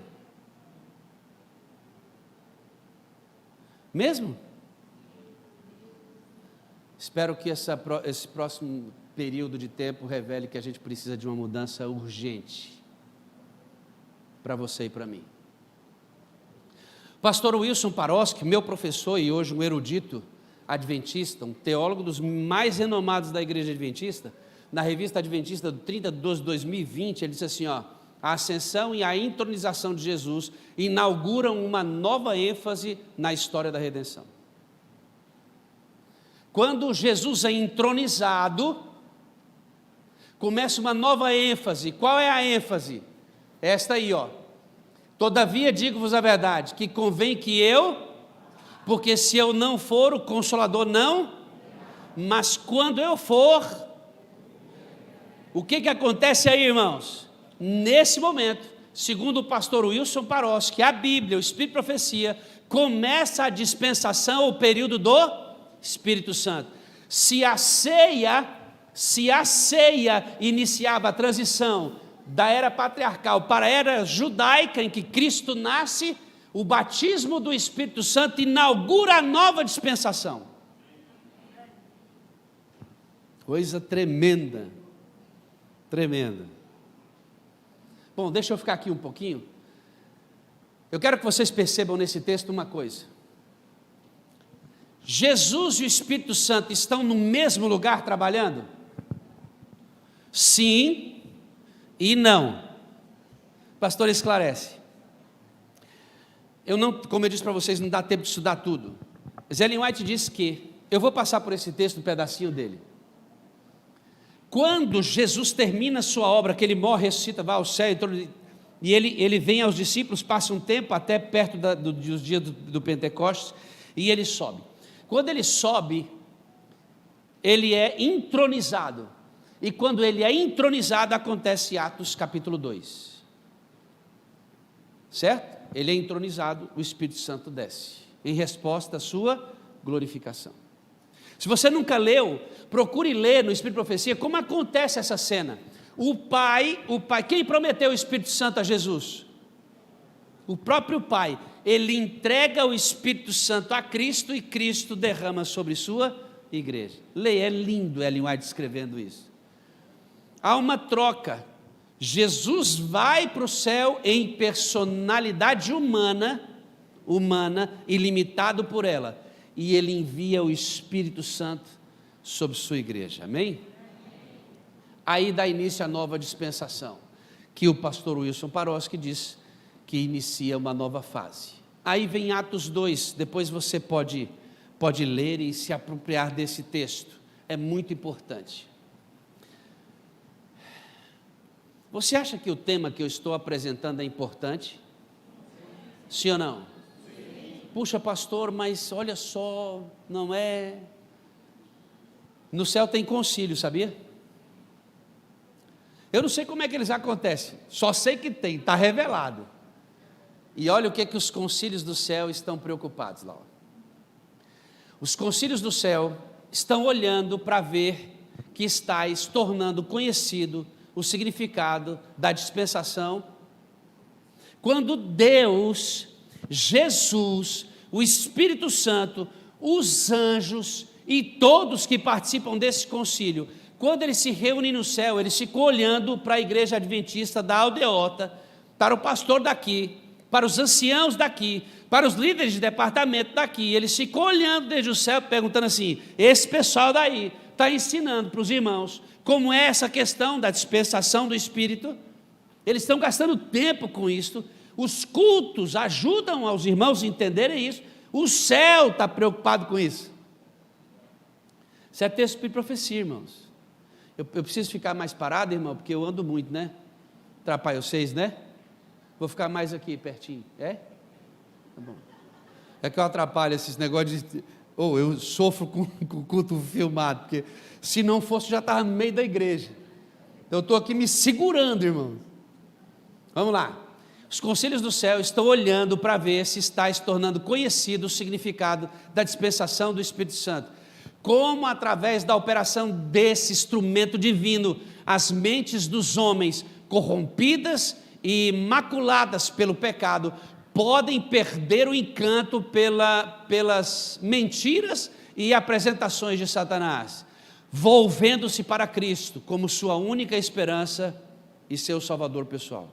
Mesmo? Espero que esse próximo período de tempo revele que a gente precisa de uma mudança urgente para você e para mim. Pastor Wilson Paroski, meu professor e hoje um erudito adventista, um teólogo dos mais renomados da igreja adventista, na revista Adventista do 30 de 12 de 2020, ele disse assim, a ascensão e a entronização de Jesus inauguram uma nova ênfase na história da redenção. Quando Jesus é entronizado, começa uma nova ênfase. Qual é a ênfase? Esta aí, todavia digo-vos a verdade, que convém que eu, porque se eu não for, o Consolador não, mas quando eu for, o que acontece aí, irmãos? Nesse momento, segundo o pastor Wilson Paroski, a Bíblia, o Espírito de Profecia, começa a dispensação, o período do Espírito Santo. Se a ceia iniciava a transição da era patriarcal para a era judaica, em que Cristo nasce, o batismo do Espírito Santo inaugura a nova dispensação. Coisa tremenda, tremenda. Bom, deixa eu ficar aqui um pouquinho. Eu quero que vocês percebam nesse texto uma coisa. Jesus e o Espírito Santo estão no mesmo lugar trabalhando? Sim e não. O pastor esclarece. Como eu disse para vocês, não dá tempo de estudar tudo. Ellen White diz que, eu vou passar por esse texto, um pedacinho dele. Quando Jesus termina a sua obra, que ele morre, ressuscita, vai ao céu, e ele vem aos discípulos, passa um tempo até perto dos dias do Pentecostes, e ele sobe. Quando ele sobe, ele é entronizado. E quando ele é entronizado, acontece Atos capítulo 2. Certo? Ele é entronizado, o Espírito Santo desce, em resposta à sua glorificação. Se você nunca leu, procure ler no Espírito de Profecia como acontece essa cena. O Pai, quem prometeu o Espírito Santo a Jesus? o próprio Pai, ele entrega o Espírito Santo a Cristo e Cristo derrama sobre sua igreja. Leia, é lindo Ellen White escrevendo isso. Há uma troca. Jesus vai para o céu em personalidade humana, ilimitado por ela, e ele envia o Espírito Santo sobre sua igreja, amém? Aí dá início à nova dispensação, que o pastor Wilson Paroski diz que inicia uma nova fase. Aí vem Atos 2, depois você pode ler e se apropriar desse texto, é muito importante. Você acha que o tema que eu estou apresentando é importante? Sim ou não? Sim. Puxa, pastor, mas olha só, não é... No céu tem concílio, sabia? Eu não sei como é que eles acontecem, só sei que tem, está revelado. E olha o que os concílios do céu estão preocupados lá. Os concílios do céu estão olhando para ver que estáis tornando conhecido o significado da dispensação, quando Deus, Jesus, o Espírito Santo, os anjos e todos que participam desse concílio, quando eles se reúnem no céu, eles ficam olhando para a igreja adventista da Aldeota, para o pastor daqui, para os anciãos daqui, para os líderes de departamento daqui, eles ficam olhando desde o céu, perguntando assim, esse pessoal daí está ensinando para os irmãos como é essa questão da dispensação do Espírito, eles estão gastando tempo com isso, os cultos ajudam aos irmãos a entenderem isso, o céu está preocupado com isso. Isso é texto de profecia, irmãos. Eu preciso ficar mais parado, irmão, porque eu ando muito, né? Atrapalho vocês, né? Vou ficar mais aqui, pertinho, é? Tá bom. É que eu atrapalho esses negócios de... eu sofro com o culto filmado, porque se não fosse, já estava no meio da igreja. Eu estou aqui me segurando, irmão. Vamos lá. Os concílios do céu estão olhando para ver se está se tornando conhecido o significado da dispensação do Espírito Santo. Como através da operação desse instrumento divino, as mentes dos homens corrompidas e maculadas pelo pecado podem perder o encanto pelas mentiras e apresentações de Satanás, volvendo-se para Cristo como sua única esperança e seu salvador pessoal.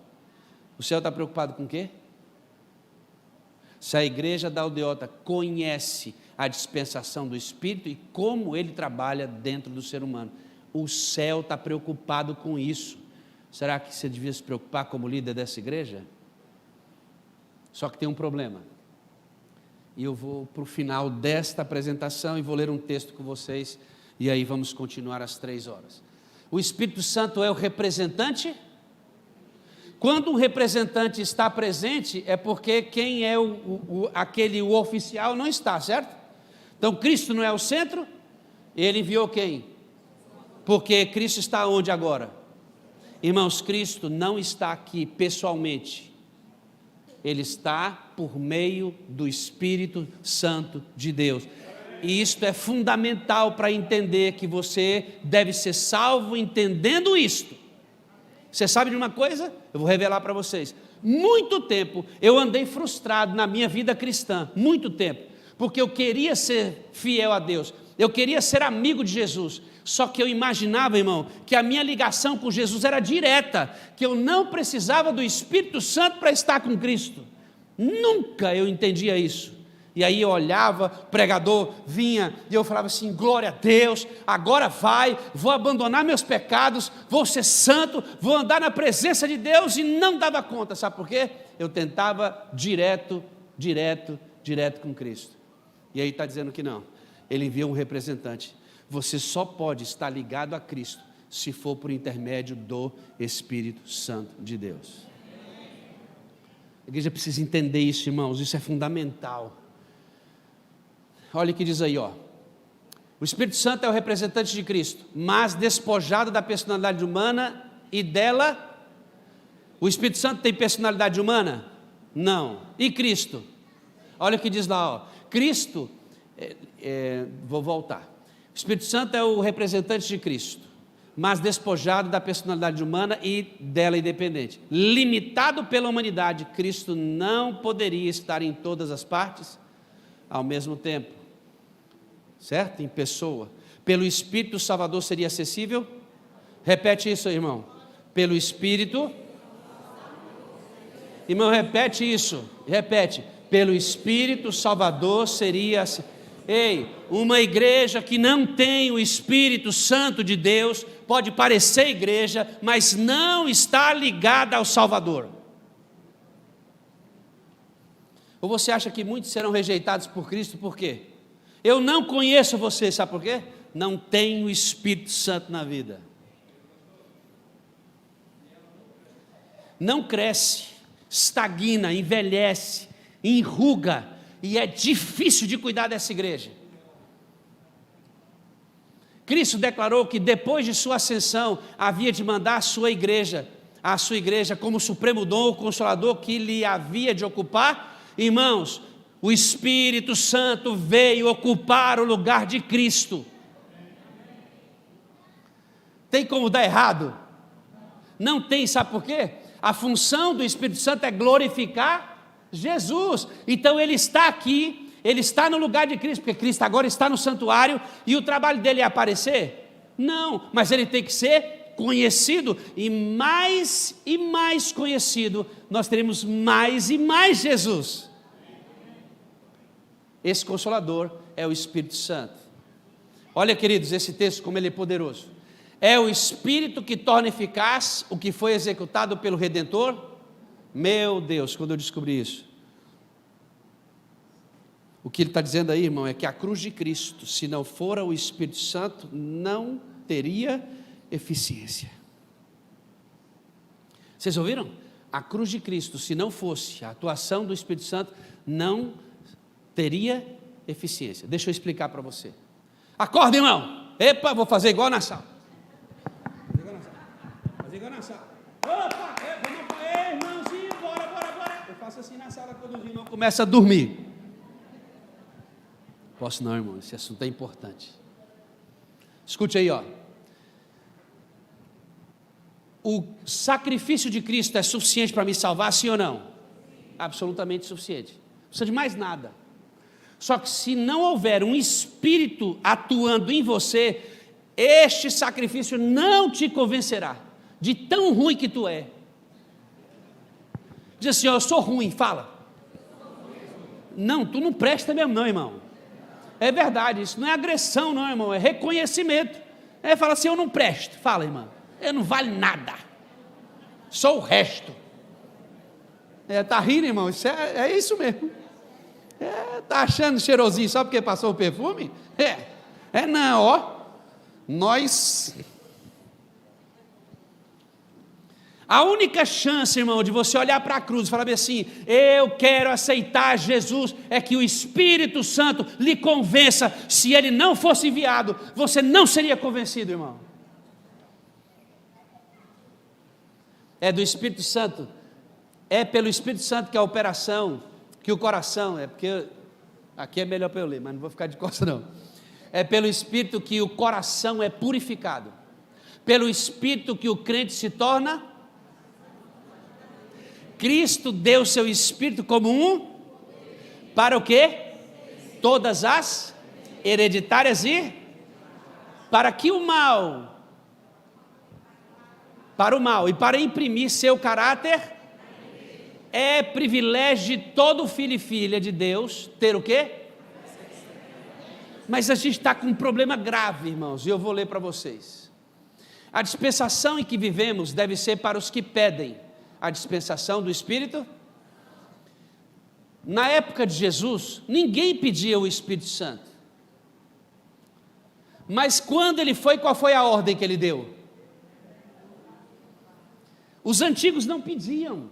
O céu está preocupado com o quê? Se a igreja da Aldeota conhece a dispensação do Espírito e como ele trabalha dentro do ser humano, o céu está preocupado com isso. Será que você devia se preocupar como líder dessa igreja? Só que tem um problema. E eu vou para o final desta apresentação e vou ler um texto com vocês, e aí vamos continuar às 3 horas. O Espírito Santo é o representante? Quando um representante está presente, é porque quem é o oficial não está, certo? Então Cristo não é o centro, ele enviou quem? Porque Cristo está onde agora? Irmãos, Cristo não está aqui pessoalmente, ele está por meio do Espírito Santo de Deus, e isto é fundamental para entender que você deve ser salvo entendendo isto. Você sabe de uma coisa? Eu vou revelar para vocês. Muito tempo eu andei frustrado na minha vida cristã, muito tempo, porque eu queria ser fiel a Deus, eu queria ser amigo de Jesus, só que eu imaginava, irmão, que a minha ligação com Jesus era direta, que eu não precisava do Espírito Santo para estar com Cristo. Nunca eu entendia isso. E aí eu olhava, pregador vinha, e eu falava assim, glória a Deus, agora vai, vou abandonar meus pecados, vou ser santo, vou andar na presença de Deus, e não dava conta, sabe por quê? Eu tentava direto com Cristo. E aí está dizendo que não, ele envia um representante. Você só pode estar ligado a Cristo se for por intermédio do Espírito Santo de Deus. A igreja precisa entender isso, irmãos, isso é fundamental. Olha o que diz aí, ó. O Espírito Santo é o representante de Cristo, mas despojado da personalidade humana e dela. O Espírito Santo tem personalidade humana? Não. E Cristo? Olha o que diz lá, ó. Cristo, vou voltar. O Espírito Santo é o representante de Cristo, mas despojado da personalidade humana e dela independente. Limitado pela humanidade, Cristo não poderia estar em todas as partes ao mesmo tempo, certo? Em pessoa. Pelo Espírito, o Salvador seria acessível? Repete isso aí, irmão. Pelo Espírito. Irmão, repete isso. Repete. Pelo Espírito, o Salvador seria acessível. Ei, uma igreja que não tem o Espírito Santo de Deus pode parecer igreja, mas não está ligada ao Salvador. Ou você acha que muitos serão rejeitados por Cristo, por quê? Eu não conheço você, sabe por quê? Não tem o Espírito Santo na vida. Não cresce, estagna, envelhece, enruga, e é difícil de cuidar dessa igreja. Cristo declarou que depois de sua ascensão, havia de mandar a sua igreja como supremo dom, o consolador que lhe havia de ocupar. Irmãos, o Espírito Santo veio ocupar o lugar de Cristo. Tem como dar errado? Não tem, sabe por quê? A função do Espírito Santo é glorificar Jesus. Então ele está aqui, ele está no lugar de Cristo, porque Cristo agora está no santuário, e o trabalho dele é aparecer? Não, mas ele tem que ser conhecido, e mais conhecido, nós teremos mais e mais Jesus. Esse Consolador é o Espírito Santo. Olha, queridos, esse texto como ele é poderoso. É o Espírito que torna eficaz o que foi executado pelo Redentor. Meu Deus, quando eu descobri isso, o que ele está dizendo aí, irmão, é que a cruz de Cristo, se não fora o Espírito Santo, não teria eficiência. Vocês ouviram? A cruz de Cristo, se não fosse a atuação do Espírito Santo, não teria eficiência. Deixa eu explicar para você. Acorda, irmão. Epa, vou fazer igual na sala. Fazer igual na sala. Opa, irmãozinho, bora. Eu faço assim na sala quando os irmãos começam a dormir. Posso não, irmão, esse assunto é importante. Escute aí, ó. O sacrifício de Cristo é suficiente para me salvar, sim ou não? Absolutamente suficiente. Não precisa de mais nada. Só que se não houver um Espírito atuando em você, este sacrifício não te convencerá de tão ruim que tu é. Diz assim, ó, eu sou ruim, fala. Não, tu não presta mesmo não, irmão. É verdade, isso não é agressão não, irmão, é reconhecimento. Fala assim, eu não presto, fala, irmão, eu não vale nada, só o resto. Tá rindo, irmão, isso é isso mesmo. Tá achando cheirosinho só porque passou o perfume? Não, ó, nós... A única chance, irmão, de você olhar para a cruz e falar assim, eu quero aceitar Jesus, é que o Espírito Santo lhe convença. Se ele não fosse enviado, você não seria convencido, irmão. É do Espírito Santo, é pelo Espírito Santo que a operação, que o coração, porque aqui é melhor para eu ler, mas não vou ficar de costas não. É pelo Espírito que o coração é purificado, pelo Espírito que o crente se torna. Cristo deu seu Espírito como para o quê? Todas as hereditárias e para que o mal, para o mal e para imprimir seu caráter, é privilégio de todo filho e filha de Deus ter o quê? Mas a gente está com um problema grave, irmãos, e eu vou ler para vocês. A dispensação em que vivemos deve ser para os que pedem a dispensação do Espírito. Na época de Jesus, ninguém pedia o Espírito Santo. Mas quando ele foi, qual foi a ordem que ele deu? Os antigos não pediam,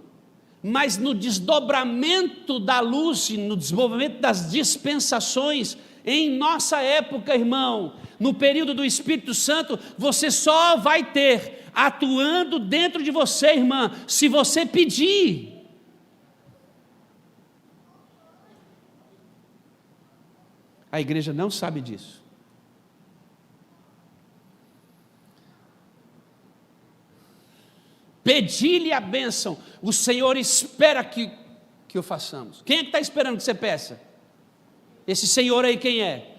mas no desdobramento da luz, no desenvolvimento das dispensações, em nossa época, irmão, no período do Espírito Santo, você só vai ter atuando dentro de você, irmã, se você pedir. A igreja não sabe disso. pedir-lhe a bênção, o Senhor espera que o façamos. Quem é que está esperando que você peça? Esse Senhor aí quem é?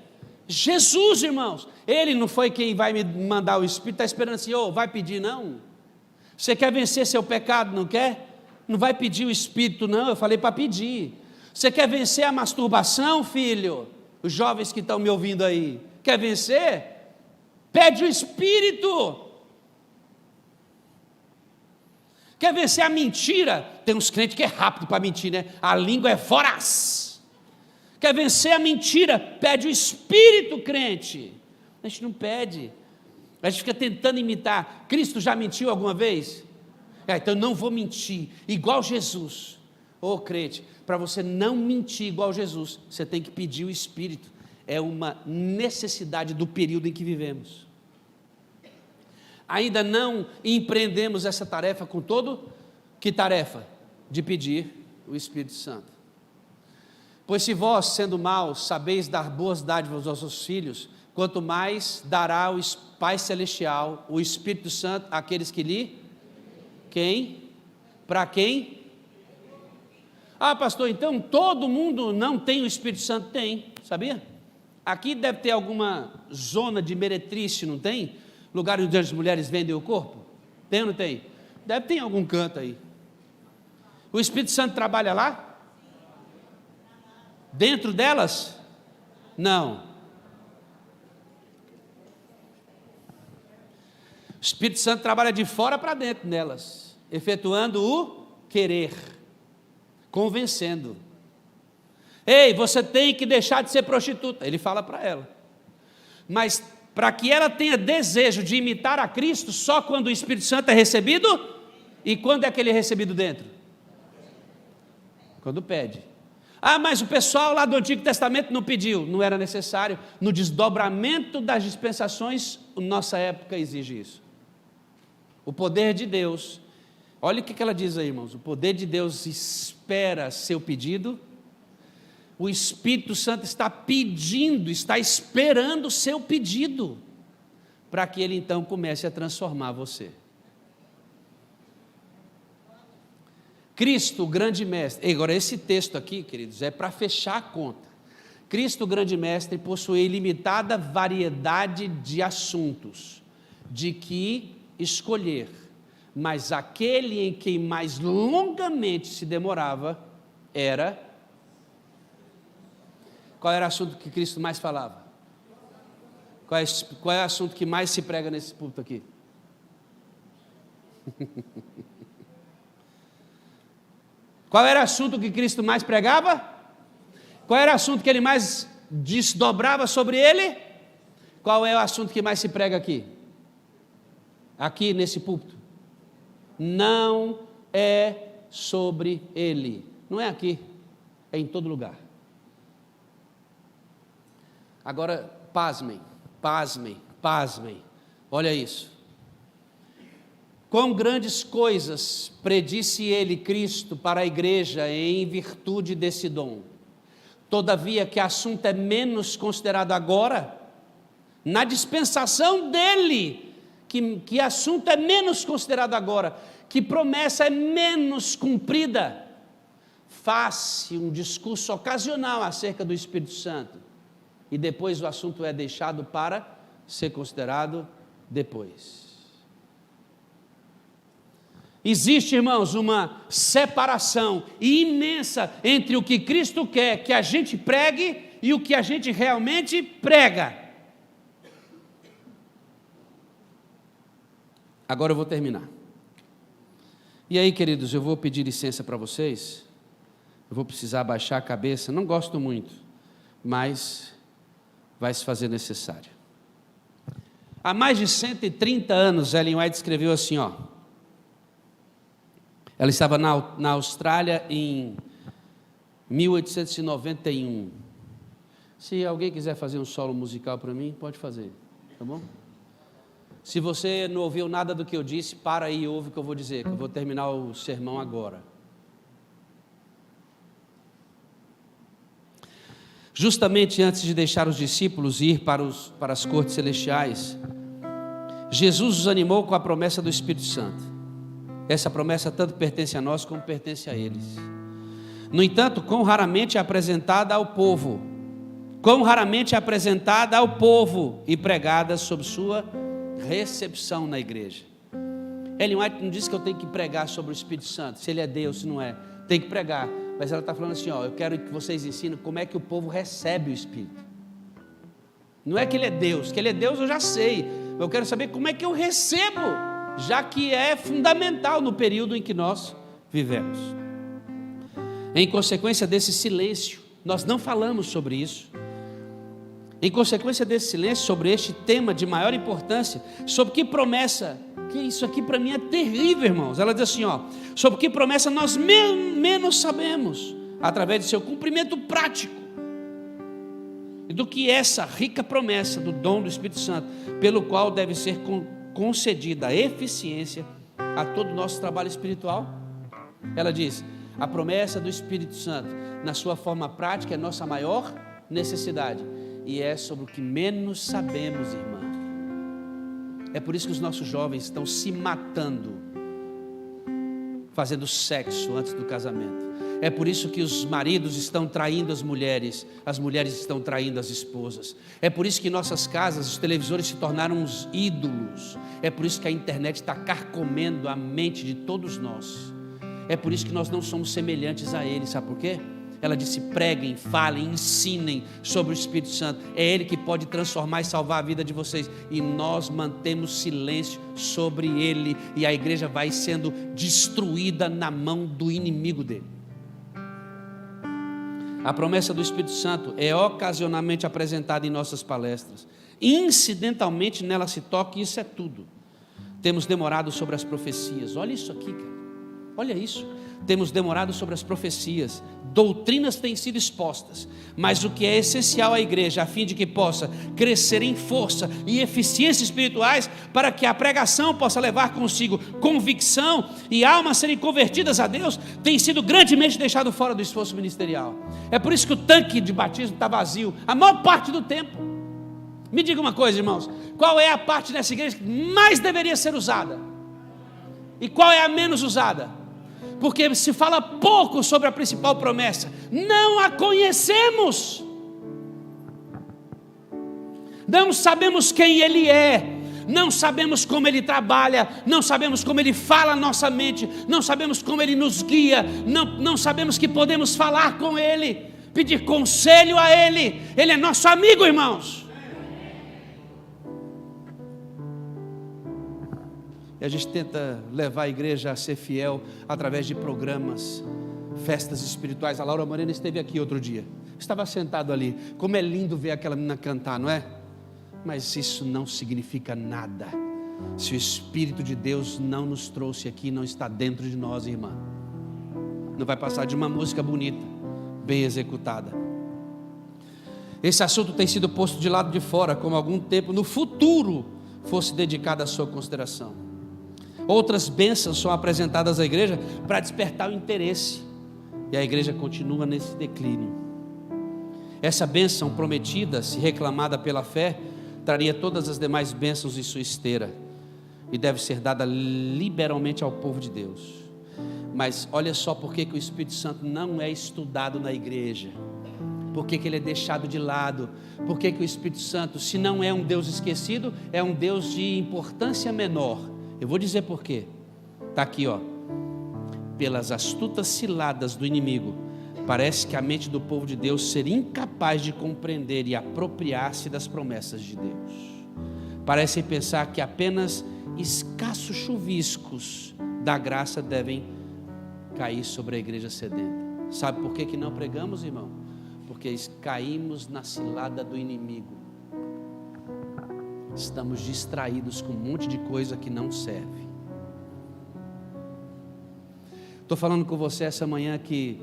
Jesus, irmãos. Ele não foi quem vai me mandar o Espírito, está esperando assim, vai pedir não? Você quer vencer seu pecado, não quer? Não vai pedir o Espírito não, eu falei para pedir. Você quer vencer a masturbação, filho? Os jovens que estão me ouvindo aí, quer vencer? Pede o Espírito. Quer vencer a mentira? Tem uns crentes que é rápido para mentir, né? A língua é voraz. Quer vencer a mentira? Pede o Espírito, crente. A gente não pede. A gente fica tentando imitar. Cristo já mentiu alguma vez? Então eu não vou mentir igual Jesus. Crente, para você não mentir igual Jesus, você tem que pedir o Espírito. É uma necessidade do período em que vivemos. Ainda não empreendemos essa tarefa com todo, que tarefa? De pedir o Espírito Santo. Pois se vós, sendo maus, sabeis dar boas dádivas aos vossos filhos, quanto mais dará o Pai Celestial, o Espírito Santo, àqueles que lhe... Quem? Para quem? Pastor, então todo mundo não tem o Espírito Santo? Tem, sabia? Aqui deve ter alguma zona de meretriz, não tem? Lugar onde as mulheres vendem o corpo? Tem ou não tem? Deve ter em algum canto aí. O Espírito Santo trabalha lá? Dentro delas? Não. O Espírito Santo trabalha de fora para dentro delas, efetuando o querer, convencendo. Ei, você tem que deixar de ser prostituta. Ele fala para ela. Mas para que ela tenha desejo de imitar a Cristo, só quando o Espírito Santo é recebido? E quando é que ele é recebido dentro? Quando pede. Mas o pessoal lá do Antigo Testamento não pediu. Não era necessário. No desdobramento das dispensações, nossa época exige isso. O poder de Deus, olha o que ela diz aí, irmãos. O poder de Deus espera seu pedido. O Espírito Santo está pedindo, está esperando o seu pedido, para que ele então comece a transformar você. Cristo, o grande mestre, agora esse texto aqui, queridos, é para fechar a conta. Cristo, o grande mestre, possui ilimitada variedade de assuntos, de que escolher, mas aquele em quem mais longamente se demorava era... Qual era o assunto que Cristo mais falava? Qual é o assunto que mais se prega nesse púlpito aqui? Qual era o assunto que Cristo mais pregava? Qual era o assunto que ele mais desdobrava sobre ele? Qual é o assunto que mais se prega aqui? Aqui nesse púlpito? Não é sobre ele. Não é aqui, é em todo lugar. Agora, pasmem, olha isso. Quão grandes coisas predisse ele, Cristo, para a igreja em virtude desse dom. Todavia, que assunto é menos considerado agora, na dispensação dele, que assunto é menos considerado agora, que promessa é menos cumprida. Faz-se um discurso ocasional acerca do Espírito Santo, e depois o assunto é deixado para ser considerado depois. Existe, irmãos, uma separação imensa entre o que Cristo quer que a gente pregue e o que a gente realmente prega. Agora eu vou terminar. E aí, queridos, eu vou pedir licença para vocês. Eu vou precisar baixar a cabeça, não gosto muito, mas vai se fazer necessário. Há mais de 130 anos, Ellen White escreveu assim, ela estava na Austrália em 1891. Se alguém quiser fazer um solo musical para mim, pode fazer, tá bom? Se você não ouviu nada do que eu disse, para aí e ouve o que eu vou dizer, que eu vou terminar o sermão agora. Justamente antes de deixar os discípulos ir para as cortes celestiais, Jesus os animou com a promessa do Espírito Santo. Essa promessa tanto pertence a nós como pertence a eles. No entanto, quão raramente é apresentada ao povo, e pregada sob sua recepção na igreja. Ellen White não disse que eu tenho que pregar sobre o Espírito Santo, se ele é Deus, se não é, tem que pregar, mas ela está falando assim, eu quero que vocês ensinem como é que o povo recebe o Espírito. Não é que ele é Deus, que ele é Deus eu já sei, eu quero saber como é que eu recebo, já que é fundamental no período em que nós vivemos. Em consequência desse silêncio, nós não falamos sobre isso. Em consequência desse silêncio sobre este tema de maior importância, sobre que promessa, que isso aqui para mim é terrível, irmãos. Ela diz assim, sobre que promessa nós menos sabemos, através de seu cumprimento prático, e do que essa rica promessa do dom do Espírito Santo, pelo qual deve ser concedida a eficiência a todo o nosso trabalho espiritual. Ela diz, a promessa do Espírito Santo, na sua forma prática, é nossa maior necessidade, e é sobre o que menos sabemos, irmã. É por isso que os nossos jovens estão se matando, fazendo sexo antes do casamento. É por isso que os maridos estão traindo as mulheres estão traindo as esposas. É por isso que em nossas casas os televisores se tornaram uns ídolos. É por isso que a internet está carcomendo a mente de todos nós. É por isso que nós não somos semelhantes a eles, sabe por quê? Ela disse, preguem, falem, ensinem sobre o Espírito Santo. É Ele que pode transformar e salvar a vida de vocês. E nós mantemos silêncio sobre Ele. E a igreja vai sendo destruída na mão do inimigo dele. A promessa do Espírito Santo é ocasionalmente apresentada em nossas palestras. Incidentalmente nela se toca, e isso é tudo. Temos demorado sobre as profecias. Olha isso aqui, cara. Olha isso. Temos demorado sobre as profecias, doutrinas têm sido expostas, mas o que é essencial à igreja, a fim de que possa crescer em força e eficiência espirituais, para que a pregação possa levar consigo convicção e almas serem convertidas a Deus, tem sido grandemente deixado fora do esforço ministerial. É por isso que o tanque de batismo está vazio, a maior parte do tempo. Me diga uma coisa, irmãos, qual é a parte dessa igreja que mais deveria ser usada? E qual é a menos usada? Porque se fala pouco sobre a principal promessa, não a conhecemos, não sabemos quem Ele é, não sabemos como Ele trabalha, não sabemos como Ele fala a nossa mente, não sabemos como Ele nos guia, não sabemos que podemos falar com Ele, pedir conselho a Ele. Ele é nosso amigo, irmãos. E a gente tenta levar a igreja a ser fiel através de programas, festas espirituais. A Laura Morena esteve aqui outro dia, estava sentado ali. Como é lindo ver aquela menina cantar, não é? Mas isso não significa nada se o Espírito de Deus não nos trouxe aqui, não está dentro de nós, irmã. Não vai passar de uma música bonita, bem executada. Esse assunto tem sido posto de lado de fora, como algum tempo no futuro fosse dedicado à sua consideração. Outras bênçãos são apresentadas à igreja para despertar o interesse, e a igreja continua nesse declínio. Essa bênção prometida, se reclamada pela fé, traria todas as demais bênçãos em sua esteira, e deve ser dada liberalmente ao povo de Deus. Mas olha só por que o Espírito Santo não é estudado na igreja, por que ele é deixado de lado, por que o Espírito Santo, se não é um Deus esquecido, é um Deus de importância menor. Eu vou dizer por quê. Está aqui, pelas astutas ciladas do inimigo, parece que a mente do povo de Deus seria incapaz de compreender e apropriar-se das promessas de Deus. Parecem pensar que apenas escassos chuviscos da graça devem cair sobre a igreja sedenta. Sabe por que não pregamos, irmão? Porque caímos na cilada do inimigo. Estamos distraídos com um monte de coisa que não serve. Estou falando com você essa manhã que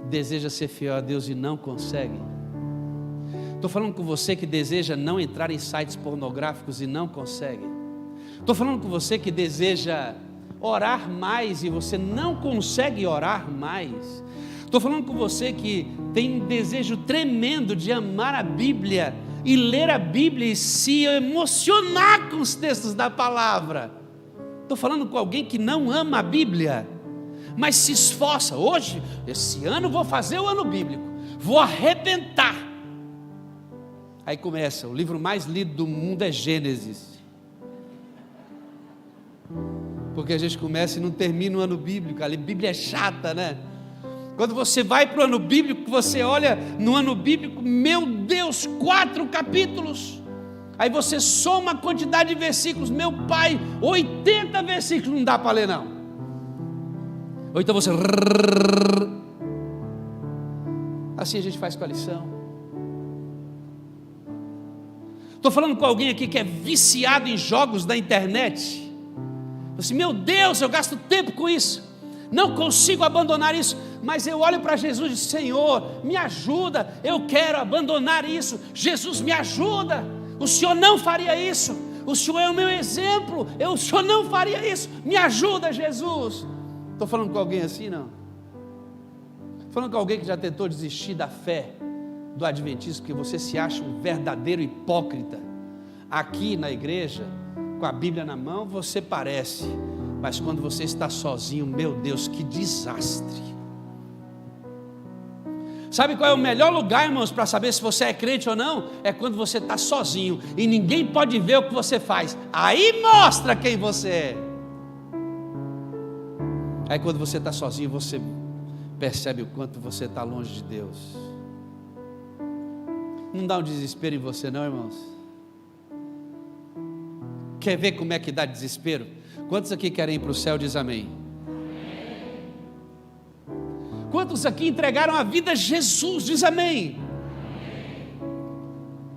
deseja ser fiel a Deus e não consegue. Estou falando com você que deseja não entrar em sites pornográficos e não consegue. Estou falando com você que deseja orar mais e você não consegue orar mais. Estou falando com você que tem um desejo tremendo de amar a Bíblia e ler a Bíblia e se emocionar com os textos da palavra, Estou falando com alguém que não ama a Bíblia, mas se esforça. Hoje, esse ano vou fazer o ano bíblico, vou arrebentar. Aí começa, o livro mais lido do mundo é Gênesis, porque a gente começa e não termina o ano bíblico. A Bíblia é chata, né? Quando você vai para o ano bíblico, você olha no ano bíblico, meu Deus, 4 capítulos. Aí você soma a quantidade de versículos, meu pai, 80 versículos, não dá para ler não. Ou então você... Assim a gente faz com a lição. Estou falando com alguém aqui que é viciado em jogos da internet. Assim, meu Deus, eu gasto tempo com isso, não consigo abandonar isso. Mas eu olho para Jesus e digo, Senhor, me ajuda, eu quero abandonar isso. Jesus, me ajuda. O Senhor não faria isso, o Senhor é o meu exemplo, o Senhor não faria isso, me ajuda, Jesus. Estou falando com alguém assim, não? Estou falando com alguém que já tentou desistir da fé do adventismo, porque você se acha um verdadeiro hipócrita. Aqui na igreja, com a Bíblia na mão, você parece, mas quando você está sozinho, meu Deus, que desastre. Sabe qual é o melhor lugar, irmãos, para saber se você é crente ou não? É quando você está sozinho e ninguém pode ver o que você faz. Aí mostra quem você é. Aí quando você está sozinho, você percebe o quanto você está longe de Deus. Não dá um desespero em você não, irmãos? Quer ver como é que dá desespero? Quantos aqui querem ir para o céu? Diz amém. Quantos aqui entregaram a vida a Jesus? Diz amém.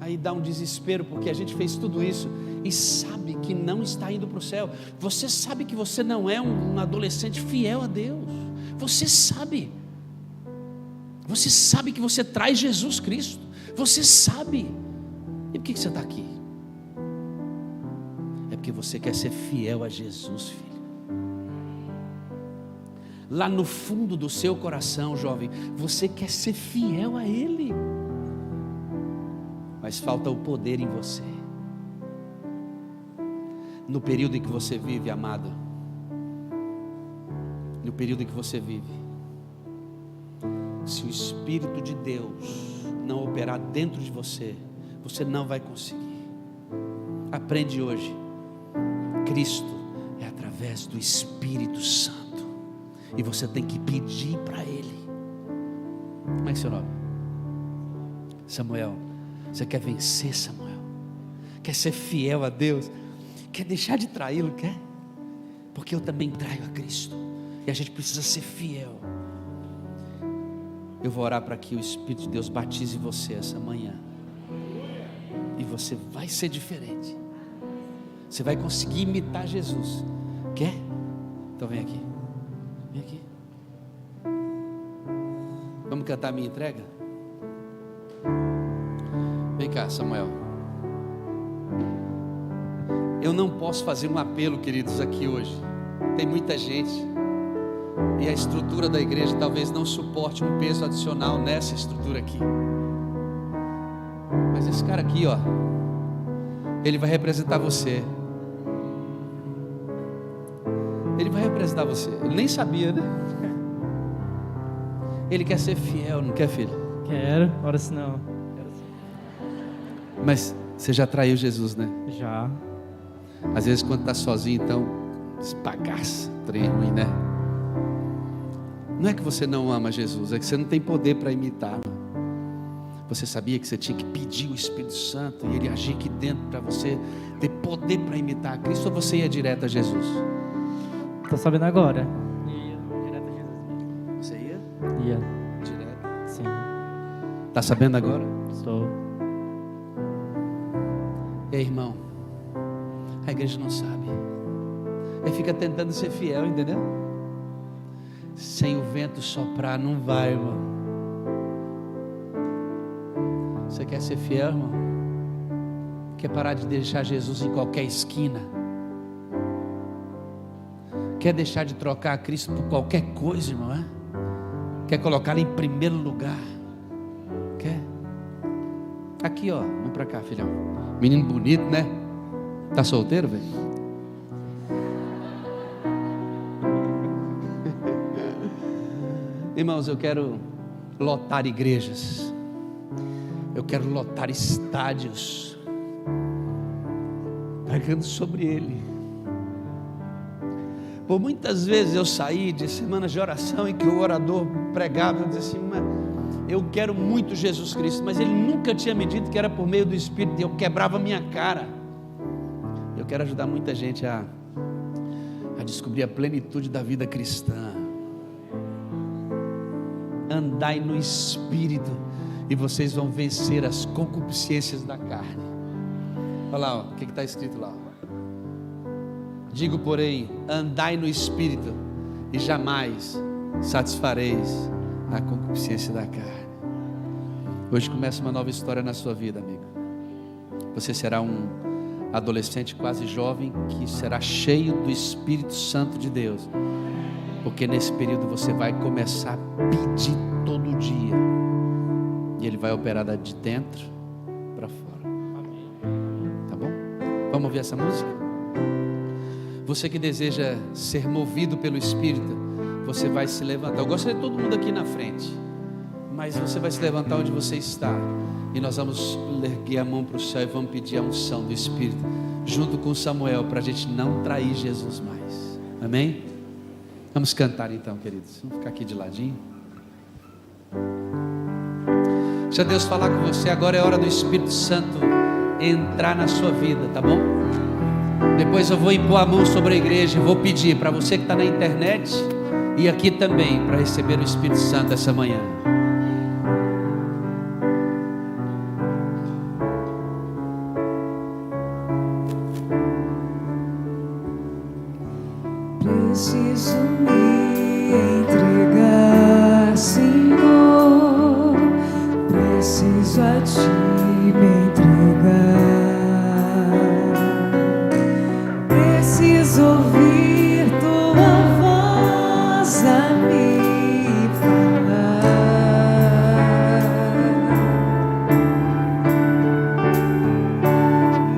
Aí dá um desespero, porque a gente fez tudo isso e sabe que não está indo para o céu. Você sabe que você não é um adolescente fiel a Deus. Você sabe que você traz Jesus Cristo. Você sabe. E por que você está aqui? É porque você quer ser fiel a Jesus, filho. Lá no fundo do seu coração, jovem, você quer ser fiel a Ele, mas falta o poder em você. No período em que você vive, amado, no período em que você vive, se o Espírito de Deus não operar dentro de você, você não vai conseguir. Aprende hoje, Cristo é através do Espírito Santo. E você tem que pedir para Ele. Como é que é seu nome? Samuel. Você quer vencer, Samuel? Quer ser fiel a Deus? Quer deixar de traí-lo? Quer? Porque eu também traio a Cristo. E a gente precisa ser fiel. Eu vou orar para que o Espírito de Deus batize você essa manhã. E você vai ser diferente. Você vai conseguir imitar Jesus. Quer? Então vem aqui. Vem aqui. Vamos cantar a minha entrega? Vem cá, Samuel. Eu não posso fazer um apelo, queridos, aqui hoje. Tem muita gente. E a estrutura da igreja talvez não suporte um peso adicional nessa estrutura aqui. Mas esse cara aqui, ó, ele vai representar você. Ele vai representar você. Ele nem sabia, né? Ele quer ser fiel, não quer, filho? Quero, ora se não. Mas você já traiu Jesus, né? Já. Às vezes quando está sozinho, então espagaça, trem ruim, né? Não é que você não ama Jesus, é que você não tem poder para imitar. Você sabia que você tinha que pedir o Espírito Santo e Ele agir aqui dentro para você ter poder para imitar a Cristo, ou você ia direto a Jesus? Tô sabendo agora. Ia direto a Jesus. Você ia? Ia. Direto? Sim. Está sabendo agora? Estou. Ei, irmão, a igreja não sabe. Aí fica tentando ser fiel, entendeu? Sem o vento soprar, não vai, irmão. Você quer ser fiel, irmão? Quer parar de deixar Jesus em qualquer esquina? Quer deixar de trocar a Cristo por qualquer coisa, irmão? É? Quer colocar Ele em primeiro lugar? Quer? Aqui, ó, vem pra cá, filhão. Menino bonito, né? Tá solteiro, velho? Irmãos, eu quero lotar igrejas, eu quero lotar estádios, pregando sobre Ele. Por muitas vezes eu saí de semanas de oração em que o orador pregava, eu dizia assim, mas eu quero muito Jesus Cristo, mas ele nunca tinha me dito que era por meio do Espírito, e eu quebrava a minha cara. Eu quero ajudar muita gente a descobrir a plenitude da vida cristã. Andai no Espírito e vocês vão vencer as concupiscências da carne. Olha lá, ó, o que está escrito lá? Digo, porém, andai no Espírito e jamais satisfareis a concupiscência da carne. Hoje começa uma nova história na sua vida, amigo. Você será um adolescente quase jovem que será cheio do Espírito Santo de Deus, porque nesse período você vai começar a pedir todo dia e Ele vai operar de dentro para fora. Tá bom? Vamos ouvir essa música? Você que deseja ser movido pelo Espírito, você vai se levantar. Eu gostaria de todo mundo aqui na frente, mas você vai se levantar onde você está, e nós vamos erguer a mão para o céu e vamos pedir a unção do Espírito, junto com Samuel, para a gente não trair Jesus mais. Amém? Vamos cantar então, queridos. Vamos ficar aqui de ladinho. Deixa Deus falar com você. Agora é hora do Espírito Santo entrar na sua vida, tá bom? Depois eu vou impor a mão sobre a igreja e vou pedir para você que está na internet e aqui também, para receber o Espírito Santo essa manhã. Preciso me entregar, Senhor. Preciso a Ti me entregar. Preciso ouvir Tua voz a me falar.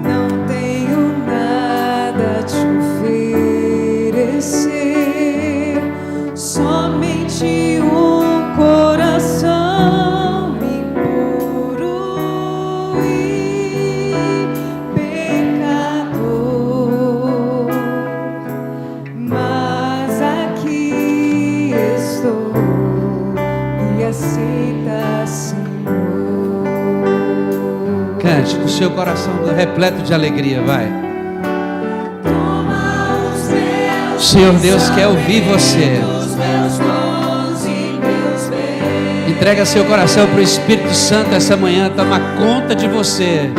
Não tenho nada a Te oferecer, somente um coração impuro e pecador. Mas aqui estou, me aceita, Senhor. Cante com o seu coração repleto de alegria, vai. O Senhor Deus quer ouvir você. Entrega seu coração para o Espírito Santo essa manhã, toma conta de você.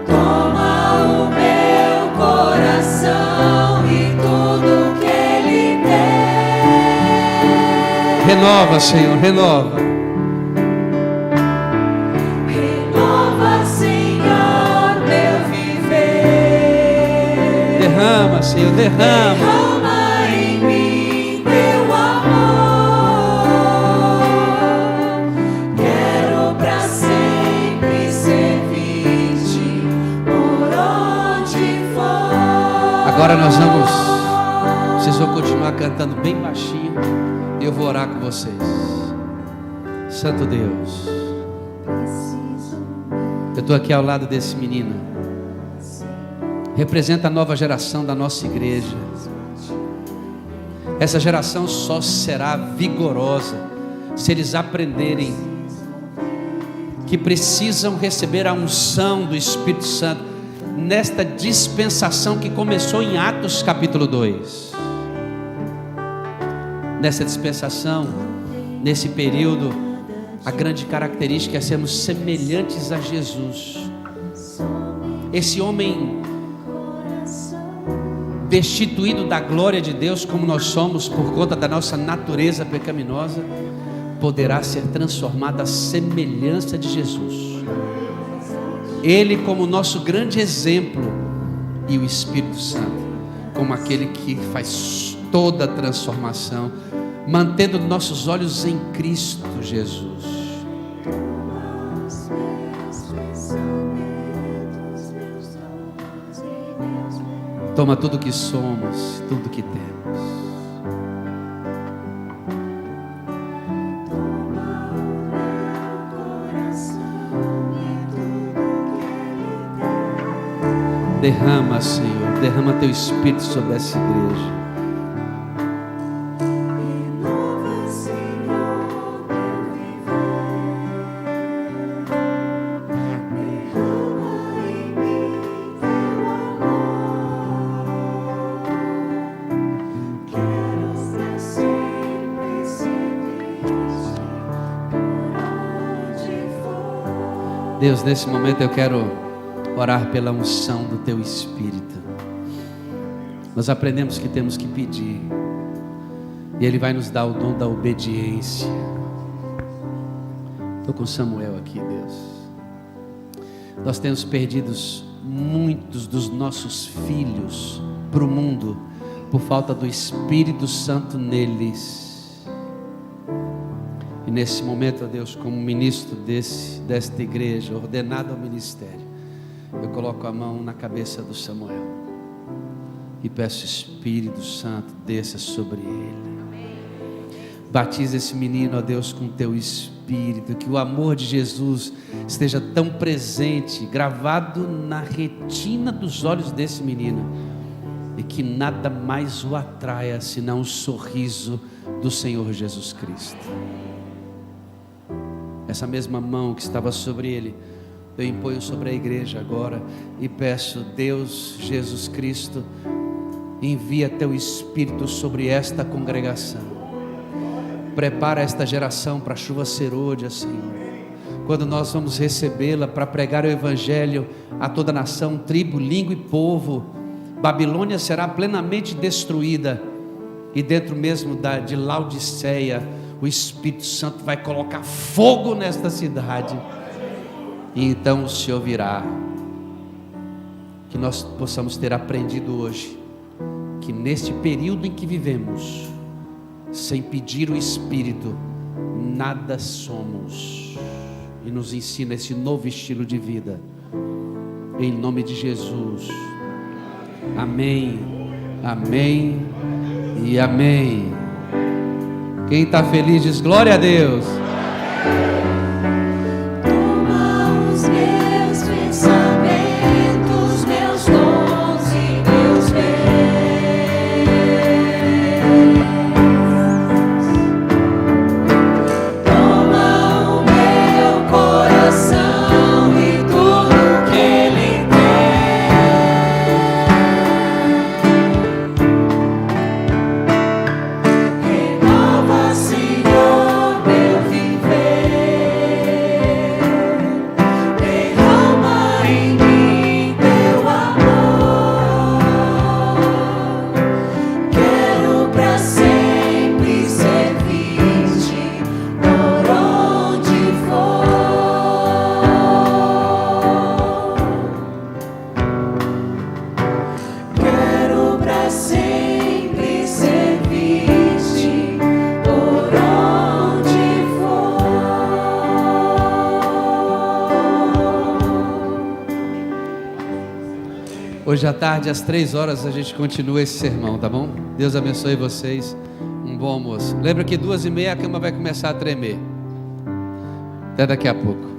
Toma o meu coração e tudo que Ele tem. Renova, Senhor, renova. Renova, Senhor, meu viver. Derrama, Senhor, derrama. Derrama em mim Teu amor. Quero pra sempre servir-te por onde for. Agora nós vamos. Vocês vão continuar cantando bem baixinho e eu vou orar com vocês. Santo Deus, eu estou aqui ao lado desse menino. Representa a nova geração da nossa igreja. Essa geração só será vigorosa se eles aprenderem que precisam receber a unção do Espírito Santo nesta dispensação que começou em Atos capítulo 2. Nessa dispensação, nesse período, a grande característica é sermos semelhantes a Jesus. Esse homem destituído da glória de Deus, como nós somos por conta da nossa natureza pecaminosa, poderá ser transformado à semelhança de Jesus. Ele como nosso grande exemplo e o Espírito Santo como aquele que faz toda a transformação, mantendo nossos olhos em Cristo Jesus. Toma tudo que somos, tudo que temos. Derrama, Senhor, derrama teu Espírito sobre essa igreja. Renova, Senhor, meu viver. Derrama em mim teu amor. Quero pra sempre servir-te por onde for. Deus, nesse momento eu quero orar pela unção do teu Espírito. Nós aprendemos que temos que pedir, e Ele vai nos dar o dom da obediência. Estou com Samuel aqui, Deus. Nós temos perdido muitos dos nossos filhos para o mundo por falta do Espírito Santo neles. E nesse momento, ó Deus, como ministro desta igreja, ordenado ao ministério, eu coloco a mão na cabeça do Samuel e peço, Espírito Santo, desça sobre ele. Batiza esse menino, ó Deus, com teu Espírito, que o amor de Jesus esteja tão presente, gravado na retina dos olhos desse menino, e que nada mais o atraia senão o sorriso do Senhor Jesus Cristo. Essa mesma mão que estava sobre ele, eu imponho sobre a igreja agora e peço, Deus Jesus Cristo, envia teu Espírito sobre esta congregação. Prepara esta geração para a chuva serôdia, Senhor. Quando nós vamos recebê-la para pregar o Evangelho a toda nação, tribo, língua e povo, Babilônia será plenamente destruída, e dentro mesmo de Laodiceia, o Espírito Santo vai colocar fogo nesta cidade. E então o Senhor virá. Que nós possamos ter aprendido hoje que neste período em que vivemos, sem pedir o Espírito, nada somos. E nos ensina esse novo estilo de vida. Em nome de Jesus. Amém, amém e amém. Quem está feliz diz glória a Deus. Hoje à tarde, às 3h, a gente continua esse sermão, tá bom? Deus abençoe vocês. Um bom almoço. Lembra que 2h30 a cama vai começar a tremer. Até daqui a pouco.